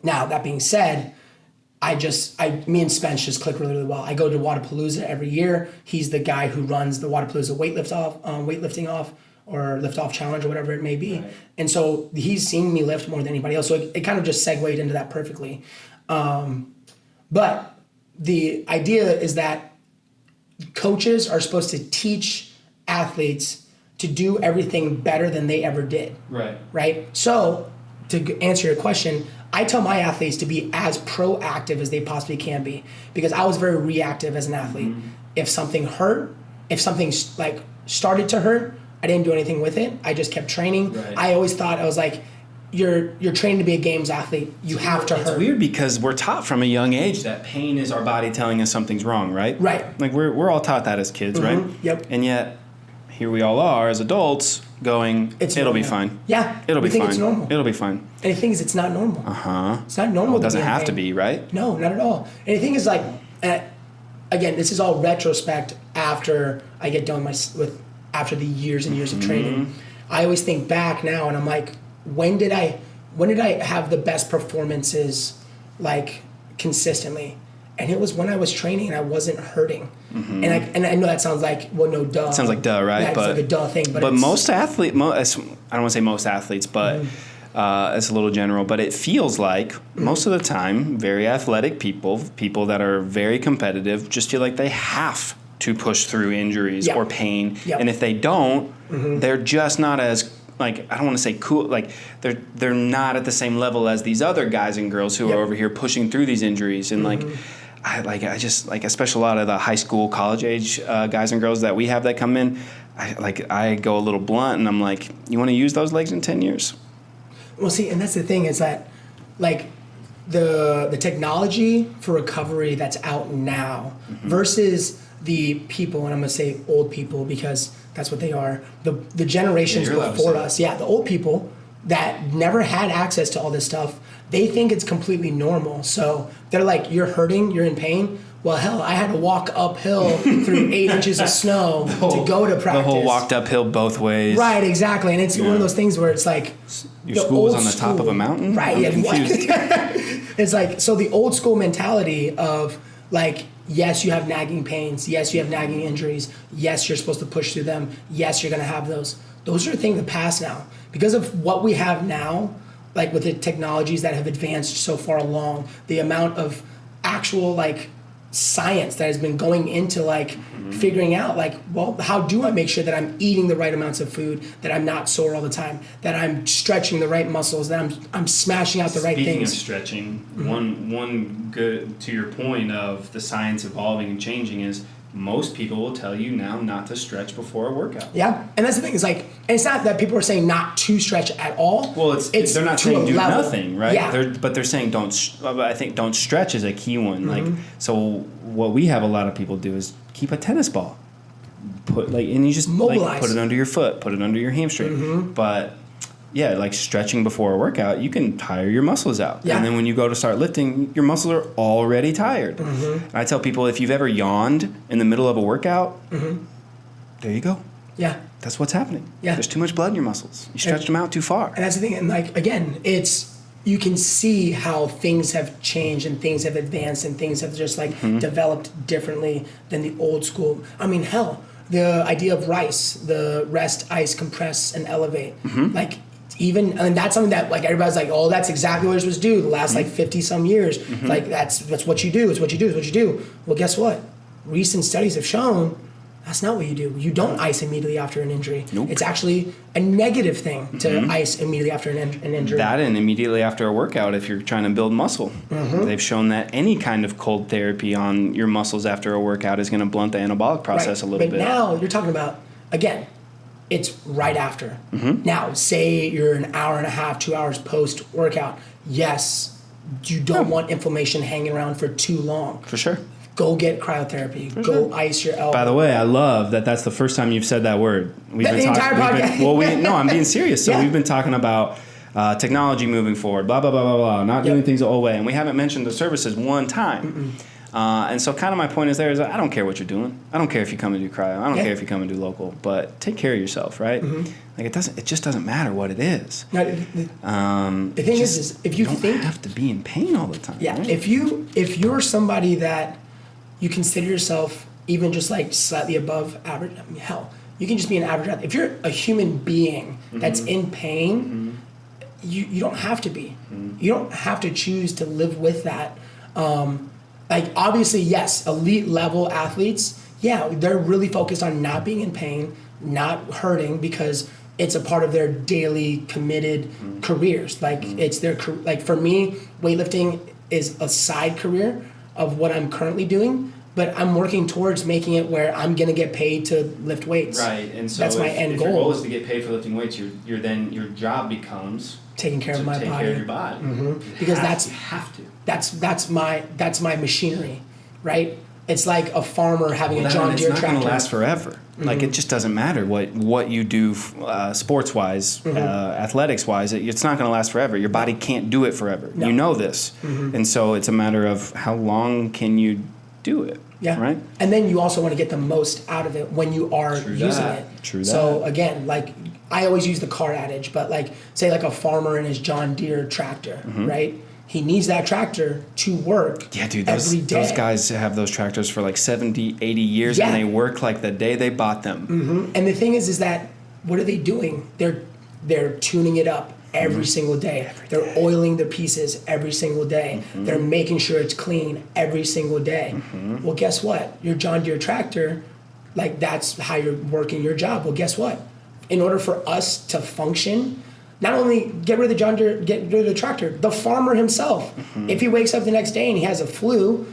Now, that being said, me and Spence just click really, really well. I go to Wadapalooza every year. He's the guy who runs the Wadapalooza weightlifting off or lift off challenge or whatever it may be. Right. And so he's seen me lift more than anybody else. So it kind of just segued into that perfectly. But the idea is that coaches are supposed to teach athletes to do everything better than they ever did. Right? So to answer your question, I tell my athletes to be as proactive as they possibly can be, because I was very reactive as an athlete. If something hurt, if something like started to hurt, I didn't do anything with it. I just kept training. I always thought, I was like, you're training to be a games athlete. You have to hurt. It's weird because we're taught from a young age that pain is our body telling us something's wrong, right? Right. Like we're all taught that as kids, right? Yep. And yet here we all are as adults going, it'll be fine. Yeah. It'll be fine. It's normal. It'll be fine. And the thing is, it's not normal. It's not normal. Well, it doesn't have to be, right? No, not at all. And the thing is, like, again, this is all retrospect after I get done after the years and years of training. I always think back now, and I'm like, when did I have the best performances, like, consistently? And it was when I was training and I wasn't hurting. And I know that sounds like, well, no, duh. It sounds like duh, right? Yeah, it's like a duh thing. But most athletes, I don't want to say most athletes, but it's a little general, but it feels like most of the time, very athletic people that are very competitive, just feel like they have to push through injuries or pain. Yep. And if they don't, they're just not as, like, I don't want to say cool, like they're not at the same level as these other guys and girls who are over here pushing through these injuries. And I just especially a lot of the high school, college age guys and girls that we have that come in, I go a little blunt and I'm like, you want to use those legs in 10 years? Well, see, and that's the thing is that, like, the technology for recovery that's out now versus the people, and I'm going to say old people because that's what they are, the generations before us. Yeah, the old people that never had access to all this stuff, they think it's completely normal. So they're like, you're hurting, you're in pain. Well, hell, I had to walk uphill through 8 inches of snow to go to practice. The whole walked uphill both ways. Right, exactly. And it's one of those things where it's like... Your school was on the top of a mountain? Right. I'm confused. It's like, so the old school mentality of, like, yes, you have nagging pains. Yes, you have nagging injuries. Yes, you're supposed to push through them. Yes, you're going to have those. Those are a thing of the past now. Because of what we have now, like with the technologies that have advanced so far along, the amount of actual, like, science that has been going into, like, figuring out, like, well, how do I make sure that I'm eating the right amounts of food, that I'm not sore all the time, that I'm stretching the right muscles, that I'm smashing out the right things. Speaking of stretching, one good, to your point of the science evolving and changing, is most people will tell you now not to stretch before a workout. Yeah, and that's the thing. It's like, and it's not that people are saying not to stretch at all. Well, it's they're not saying do level. Nothing, right? Yeah. But they're saying don't. I think don't stretch is a key one. Like, so what we have a lot of people do is keep a tennis ball, and you just like, put it under your foot, put it under your hamstring. But yeah, like stretching before a workout, you can tire your muscles out. Yeah. And then when you go to start lifting, your muscles are already tired. And I tell people, if you've ever yawned in the middle of a workout, there you go. Yeah. That's what's happening. Yeah. There's too much blood in your muscles. You stretched them out too far. And that's the thing. And, like, again, you can see how things have changed and things have advanced and things have just, like, developed differently than the old school. I mean, hell, the idea of RICE, the rest, ice, compress, and elevate. Like, even, and that's something that, like, everybody's like, oh, that's exactly what you're supposed to do the last like 50 some years. Like, that's what you do. It's what you do. It's what you do. Well, guess what? Recent studies have shown that's not what you do. You don't ice immediately after an injury. Nope. It's actually a negative thing to ice immediately after an injury. That, and immediately after a workout if you're trying to build muscle. They've shown that any kind of cold therapy on your muscles after a workout is going to blunt the anabolic process a little bit. But now you're talking about, again, it's right after. Now, say you're an hour and a half, 2 hours post-workout. Yes, you don't want inflammation hanging around for too long. For sure. Go get cryotherapy. Go ice your elbow. By the way, I love that that's the first time you've said that word. The entire podcast. No, I'm being serious. So we've been talking about technology moving forward, blah, blah, blah, blah, blah, not doing things the old way. And we haven't mentioned the services one time. And so kind of my point is I don't care what you're doing. I don't care if you come and do cryo. I don't care if you come and do local. But take care of yourself, right? Like, it just doesn't matter what it is. Now, the thing is if you don't have to be in pain all the time. Yeah, right? if you're somebody that you consider yourself even just like slightly above average, I mean, hell, you can just be an average athlete. If you're a human being that's in pain, you don't have to be. You don't have to choose to live with that. Like, obviously, yes, elite level athletes, they're really focused on not being in pain, not hurting, because it's a part of their daily committed careers. Like, it's their, like, for me, weightlifting is a side career of what I'm currently doing, but I'm working towards making it where I'm going to get paid to lift weights. Right, and so that's my end goal. If your goal is to get paid for lifting weights, your job becomes taking care of my body. Take care of your body. Because you have to. That's my machinery, right? It's like a farmer having a John Deere tractor. It's not going to last forever. Like, it just doesn't matter what you do sports-wise, athletics-wise. It's not going to last forever. Your body can't do it forever. No. You know this. And so it's a matter of how long can you do it. Yeah. Right? And then you also want to get the most out of it when you are using it. True that. So, again, like, I always use the car adage, but, like, say, like, a farmer in his John Deere tractor, right? He needs that tractor to work every day. Those guys have those tractors for like 70, 80 years, and they work like the day they bought them. And the thing is that what are they doing? They're tuning it up every single day. They're oiling their pieces every single day. They're making sure it's clean every single day. Well, guess what? Your John Deere tractor, like that's how you're working your job. Well, guess what? In order for us to function, not only get rid of the John Deere, get rid of the tractor, the farmer himself, if he wakes up the next day and he has a flu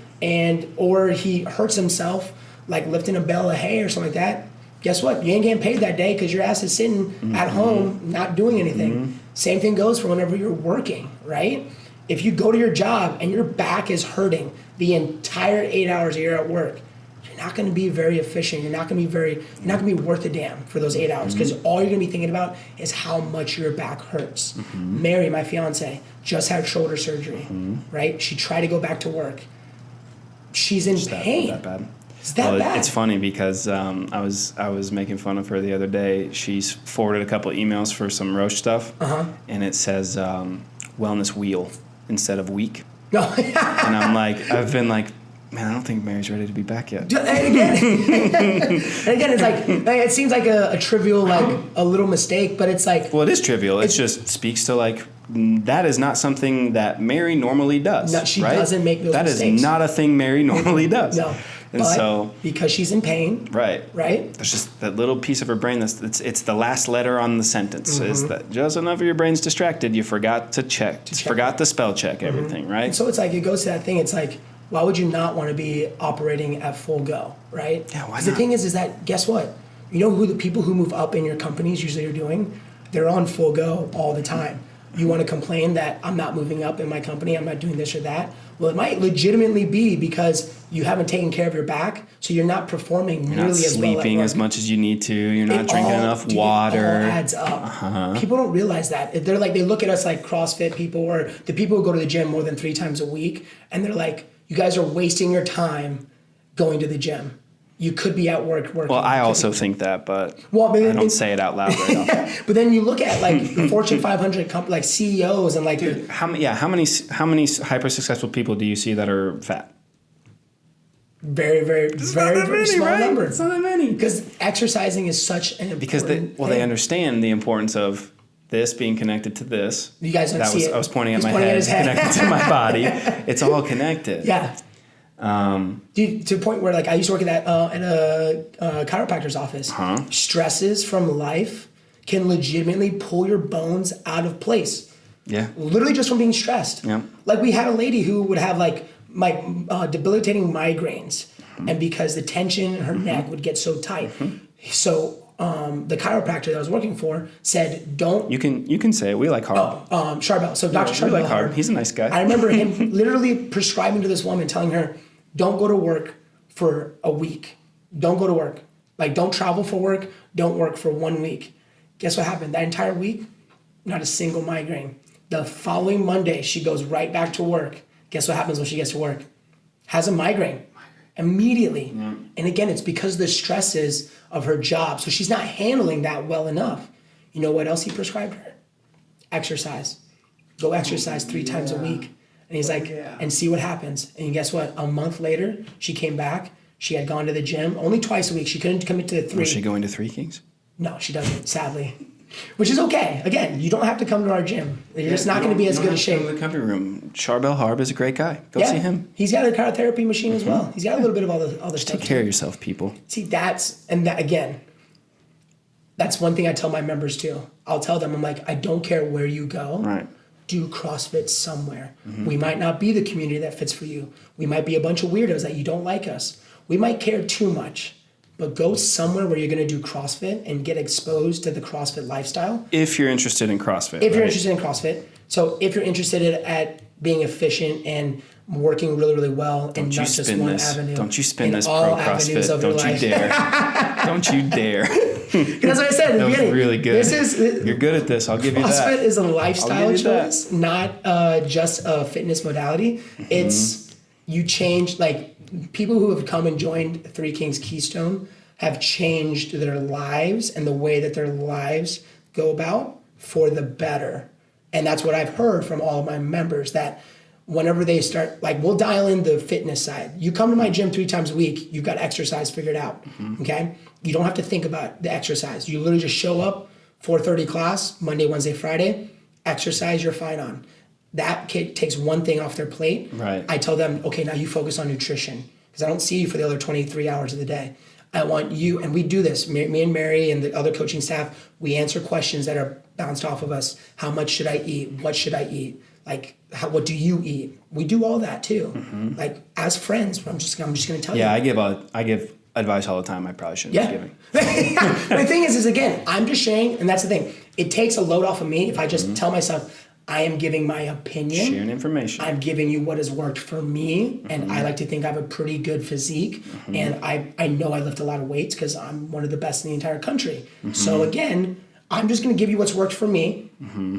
or he hurts himself, like lifting a bale of hay or something like that, guess what? You ain't getting paid that day because your ass is sitting at home not doing anything. Same thing goes for whenever you're working, right? If you go to your job and your back is hurting the entire 8 hours you're at work, you're not going to be very efficient. You're not going to be worth a damn for those 8 hours because all you're going to be thinking about is how much your back hurts. Mary, my fiance, just had shoulder surgery, right? She tried to go back to work. She's in pain. That bad. It's that bad. It's funny because I was making fun of her the other day. She's forwarded a couple emails for some Roche stuff, and it says wellness wheel instead of week. And I'm like, I've been like, man, I don't think Mary's ready to be back yet. And again, it's like it seems like a trivial, like a little mistake, but it's like, well, it is trivial. It just speaks to like that is not something that Mary normally does. No, she right? doesn't make those mistakes. That is not a thing Mary normally does. No. And but so because she's in pain, right? There's just that little piece of her brain it's the last letter on the sentence is that just enough of your brain's distracted. You forgot to forgot to spell check everything, right? And so it's like it goes to that thing. It's like, why would you not want to be operating at full go, right? Yeah, why not? The thing is that guess what? You know who the people who move up in your companies usually are doing? They're on full go all the time. You want to complain that I'm not moving up in my company, I'm not doing this or that. Well, it might legitimately be because you haven't taken care of your back, so you're not performing nearly as well. You're not sleeping as much as you need to. You're not drinking enough water. It all adds up. People don't realize that. They're like, they look at us like CrossFit people or the people who go to the gym more than 3 times a week, and they're like, you guys are wasting your time going to the gym. You could be at work working. Well, I also think that, but I don't say it out loud very often. But then you look at like the Fortune 500 like CEOs and like, dude, how many hyper successful people do you see that are fat? Very, very, very small right? number. It's not that many. Because exercising is such an important thing. They understand the importance of this being connected to this. You guys don't see it. I was pointing at my head. It's connected to my body. It's all connected. Yeah. Dude, to the point where like I used to work at a chiropractor's office. Stresses from life can legitimately pull your bones out of place. Yeah. Literally just from being stressed. Yeah. Like we had a lady who would have like debilitating migraines, and because the tension in her neck would get so tight. So the chiropractor that I was working for said, "Don't." You can say it. We like Harb. Charbel. So Dr. Charbel. We like Harb. He's a nice guy. I remember him literally prescribing to this woman, telling her, "Don't go to work for a week. Don't go to work. Like, don't travel for work. Don't work for 1 week." Guess what happened? That entire week, not a single migraine. The following Monday, she goes right back to work. Guess what happens when she gets to work? Has a migraine. Immediately. Yeah. And again, it's because of the stresses of her job. So she's not handling that well enough. You know what else he prescribed her? Exercise. Go exercise 3 times a week. And he's like, and see what happens. And guess what? A month later, she came back. She had gone to the gym only twice a week. She couldn't commit to the 3. Was she going to Three Kings? No, she doesn't, sadly. Which is okay. Again, you don't have to come to our gym. You're just not going to be as good a shape. In the company room. Charbel Harb is a great guy. Go see him. He's got a cryotherapy machine as well. He's got a little bit of all the stuff. Take care of yourself, people. See, that's one thing I tell my members too. I'll tell them, I'm like, I don't care where you go. Right. Do CrossFit somewhere. We might not be the community that fits for you. We might be a bunch of weirdos that you don't like us. We might care too much. But go somewhere where you're going to do CrossFit and get exposed to the CrossFit lifestyle. If you're interested in CrossFit. If you're interested in CrossFit. So if you're interested at being efficient and working really, really well and not just one avenue. Don't you spin this pro CrossFit. Don't you dare. Don't you dare. That's what I said in the beginning. Was really good. You're good at this. I'll give you that. CrossFit is a lifestyle choice, not just a fitness modality. It's you change, like, people who have come and joined Three Kings Keystone have changed their lives and the way that their lives go about for the better. And that's what I've heard from all of my members, that whenever they start, like, we'll dial in the fitness side. You come to my gym 3 times a week, you've got exercise figured out, okay? You don't have to think about the exercise. You literally just show up, 4:30 class, Monday, Wednesday, Friday, exercise you're fine on. That kid takes one thing off their plate. Right. I tell them, okay, now you focus on nutrition because I don't see you for the other 23 hours of the day. I want you, and we do this, me and Mary and the other coaching staff, we answer questions that are bounced off of us. How much should I eat? What should I eat? Like, what do you eat? We do all that too. Mm-hmm. Like, as friends, I'm just going to tell you. Yeah, I give advice all the time I probably shouldn't be giving. The thing is again, I'm just sharing, and that's the thing. It takes a load off of me if I just tell myself, I am giving my opinion. Sharing information. I'm giving you what has worked for me, and I like to think I have a pretty good physique, and I know I lift a lot of weights because I'm one of the best in the entire country. So again, I'm just going to give you what's worked for me.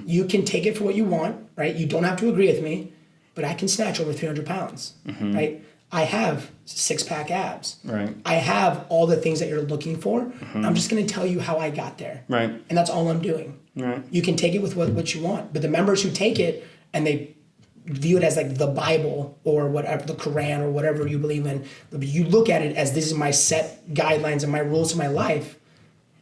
You can take it for what you want, right? You don't have to agree with me, but I can snatch over 300 pounds, right? I have 6-pack abs. Right. I have all the things that you're looking for. I'm just going to tell you how I got there. Right. And that's all I'm doing. Right. You can take it with what you want. But the members who take it and they view it as like the Bible or whatever, the Quran or whatever you believe in, you look at it as this is my set guidelines and my rules of my life.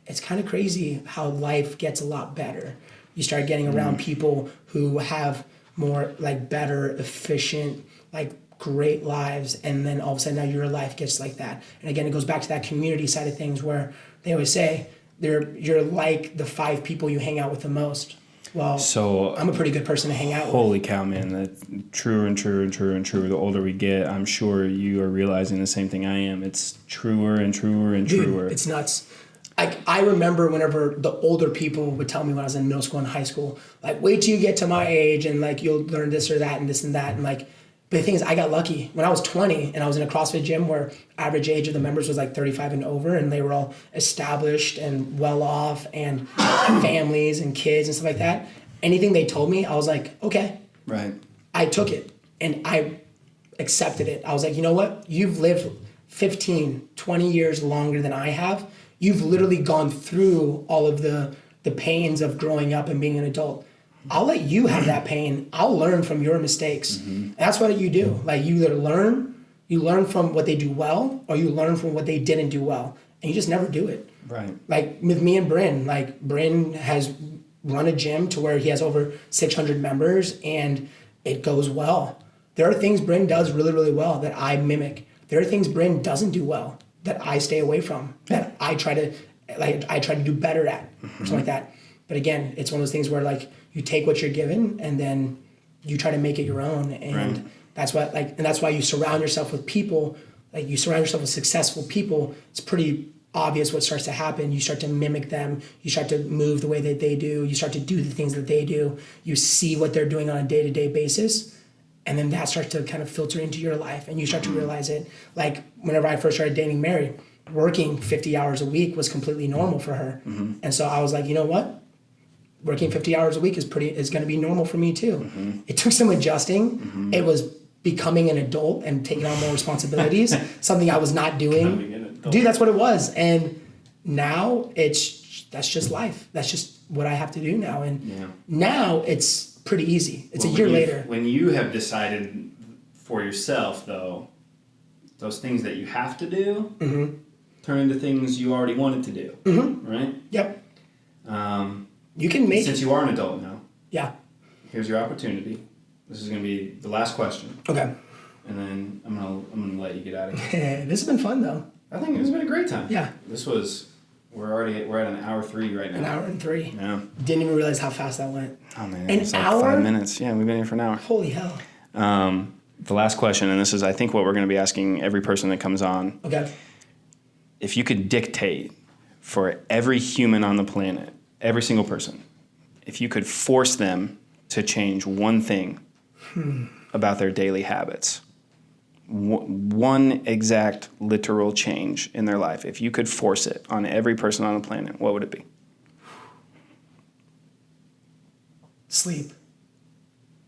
It's kind of crazy how life gets a lot better. You start getting around people who have more like better, efficient, like great lives, and then all of a sudden now your life gets like that. And again, it goes back to that community side of things where they always say you're like the 5 people you hang out with the most. Well, so I'm a pretty good person to hang out with. Holy cow, man. That's truer and truer and truer and truer. The older we get, I'm sure you are realizing the same thing I am. It's truer and truer and truer. It's nuts. I remember whenever the older people would tell me when I was in middle school and high school, like, wait till you get to my age and like you'll learn this or that and this and that. And like, but the thing is, I got lucky. When I was 20 and I was in a CrossFit gym where average age of the members was like 35 and over, and they were all established and well off and families and kids and stuff like that. Anything they told me, I was like, okay. Right. I took it and I accepted it. I was like, you know what? You've lived 15, 20 years longer than I have. You've literally gone through all of the pains of growing up and being an adult. I'll let you have that pain. I'll learn from your mistakes. That's what you do. Like, you either you learn from what they do well, or you learn from what they didn't do well. And you just never do it. Right. Like with me and Bryn, like Bryn has run a gym to where he has over 600 members and it goes well. There are things Bryn does really, really well that I mimic. There are things Bryn doesn't do well that I stay away from, that I try to do better at, or something like that. But again, it's one of those things where like you take what you're given and then you try to make it your own. And that's what and that's why you surround yourself with people, like you surround yourself with successful people. It's pretty obvious what starts to happen. You start to mimic them. You start to move the way that they do. You start to do the things that they do. You see what they're doing on a day-to-day basis. And then that starts to kind of filter into your life and you start to realize it. Like whenever I first started dating Mary, working 50 hours a week was completely normal for her. And so I was like, you know what? Working 50 hours a week is going to be normal for me too. It took some adjusting. It was becoming an adult and taking on more responsibilities, something I was not doing. Dude, that's what it was. And now that's just life. That's just what I have to do now. And now it's pretty easy. It's a year later. When you have decided for yourself, though, those things that you have to do turn into things you already wanted to do, right? Yep. You can make... Since you are an adult now. Yeah. Here's your opportunity. This is going to be the last question. Okay. And then I'm gonna let you get out of here. This has been fun, though. I think it's been a great time. Yeah. We're at an hour 3 right now. An hour and 3. Yeah. Didn't even realize how fast that went. Oh man. An hour? 5 minutes. Yeah, we've been here for an hour. Holy hell. The last question, and this is I think what we're going to be asking every person that comes on. Okay. If you could dictate for every human on the planet, every single person, if you could force them to change one thing about their daily habits, one exact literal change in their life, if you could force it on every person on the planet, what would it be? Sleep.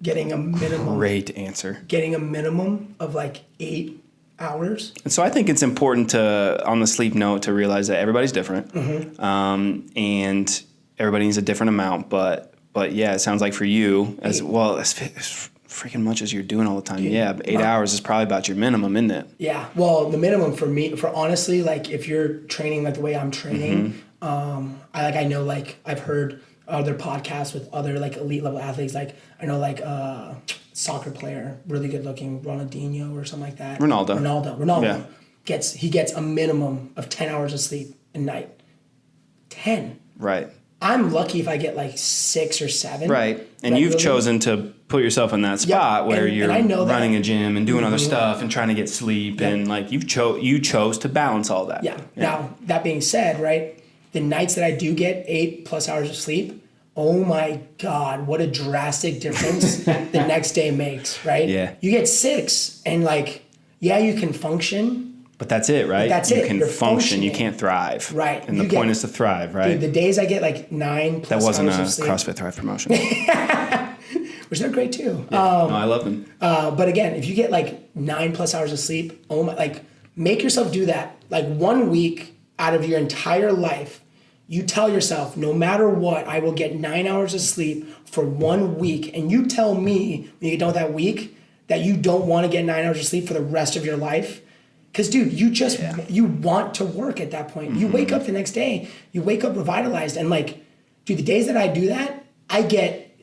Getting a minimum. Great answer. Getting a minimum of like 8 hours. And so I think it's important to, on the sleep note, to realize that everybody's different, and everybody needs a different amount. But yeah, it sounds like for you as well as freaking much as you're doing all the time. Yeah, 8 hours is probably about your minimum, isn't it? Yeah. Well, the minimum for me, for honestly, like if you're training like the way I'm training, I know like I've heard other podcasts with other like elite level athletes. Like I know like soccer player, really good looking, Ronaldinho or something like that. Ronaldo. Yeah. Gets a minimum of 10 hours of sleep a night. 10. Right. I'm lucky if I get like 6 or 7. Right. And you've chosen to put yourself in that spot where you're running a gym and doing other stuff and trying to get sleep and like you chose to balance all that. Yeah. Now, that being said, right, the nights that I do get 8+ hours of sleep, oh my God, what a drastic difference the next day makes, right? Yeah. You get 6 and like, yeah, you can function. But that's it, right? You can function. You can't thrive. Right. And the point is to thrive, right? Dude, the days I get like 9+ That wasn't hours a of sleep. CrossFit Thrive promotion. Which they're great too. Yeah. No, I love them. But again, if you get like 9+ hours of sleep, oh my, like make yourself do that. Like 1 week out of your entire life, you tell yourself, no matter what, I will get 9 hours of sleep for 1 week. And you tell me when you get done with that week that you don't want to get 9 hours of sleep for the rest of your life. Because, dude, you want to work at that point. Mm-hmm. You wake up the next day, you wake up revitalized. And, like, dude, the days that I do that, I get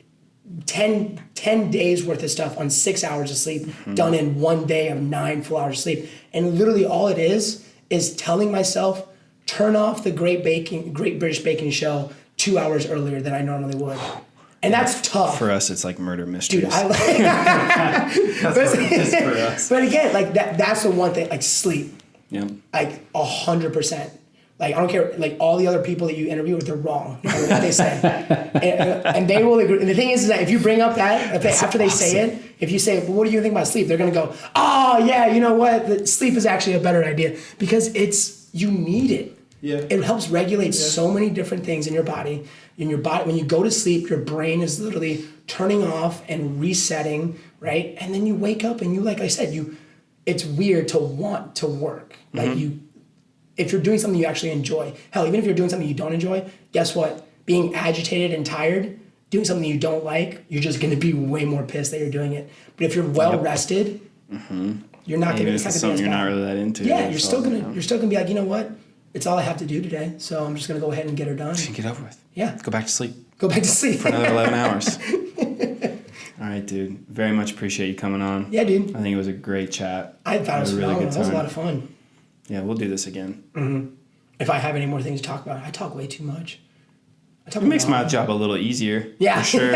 10 days worth of stuff on 6 hours of sleep done in 1 day of 9 full hours of sleep. And literally all it is telling myself, turn off the Great British Baking Show 2 hours earlier than I normally would. And that's tough. For us, it's like murder mysteries. Dude, that's what it is for us. But again, like that's the one thing, like sleep. Yeah. Like 100%. Like I don't care, like all the other people that you interview with, they're wrong. No matter what they say. and they will agree. And the thing is that if you bring up that, after they say it, if you say, well, what do you think about sleep? They're going to go, oh yeah, you know what? Sleep is actually a better idea because you need it. Yeah. It helps regulate so many different things in your body. When you go to sleep, your brain is literally turning off and resetting, right? And then you wake up and you, like I said, it's weird to want to work. Like if you're doing something you actually enjoy, hell, even if you're doing something you don't enjoy, guess what? Being agitated and tired, doing something you don't like, you're just going to be way more pissed that you're doing it. But if you're well rested, you're not going to be something you're not really that into. Yeah, you're still gonna be like, you know what? It's all I have to do today, so I'm just going to go ahead and get her done. Get over with. Yeah. Go back to sleep. Go back to sleep. For another 11 hours. All right, dude. Very much appreciate you coming on. Yeah, dude. I think it was a great chat. I thought it was really good time. It was a lot of fun. Yeah, we'll do this again. Mm-hmm. If I have any more things to talk about, I talk way too much. It makes my job a little easier. Yeah. For sure.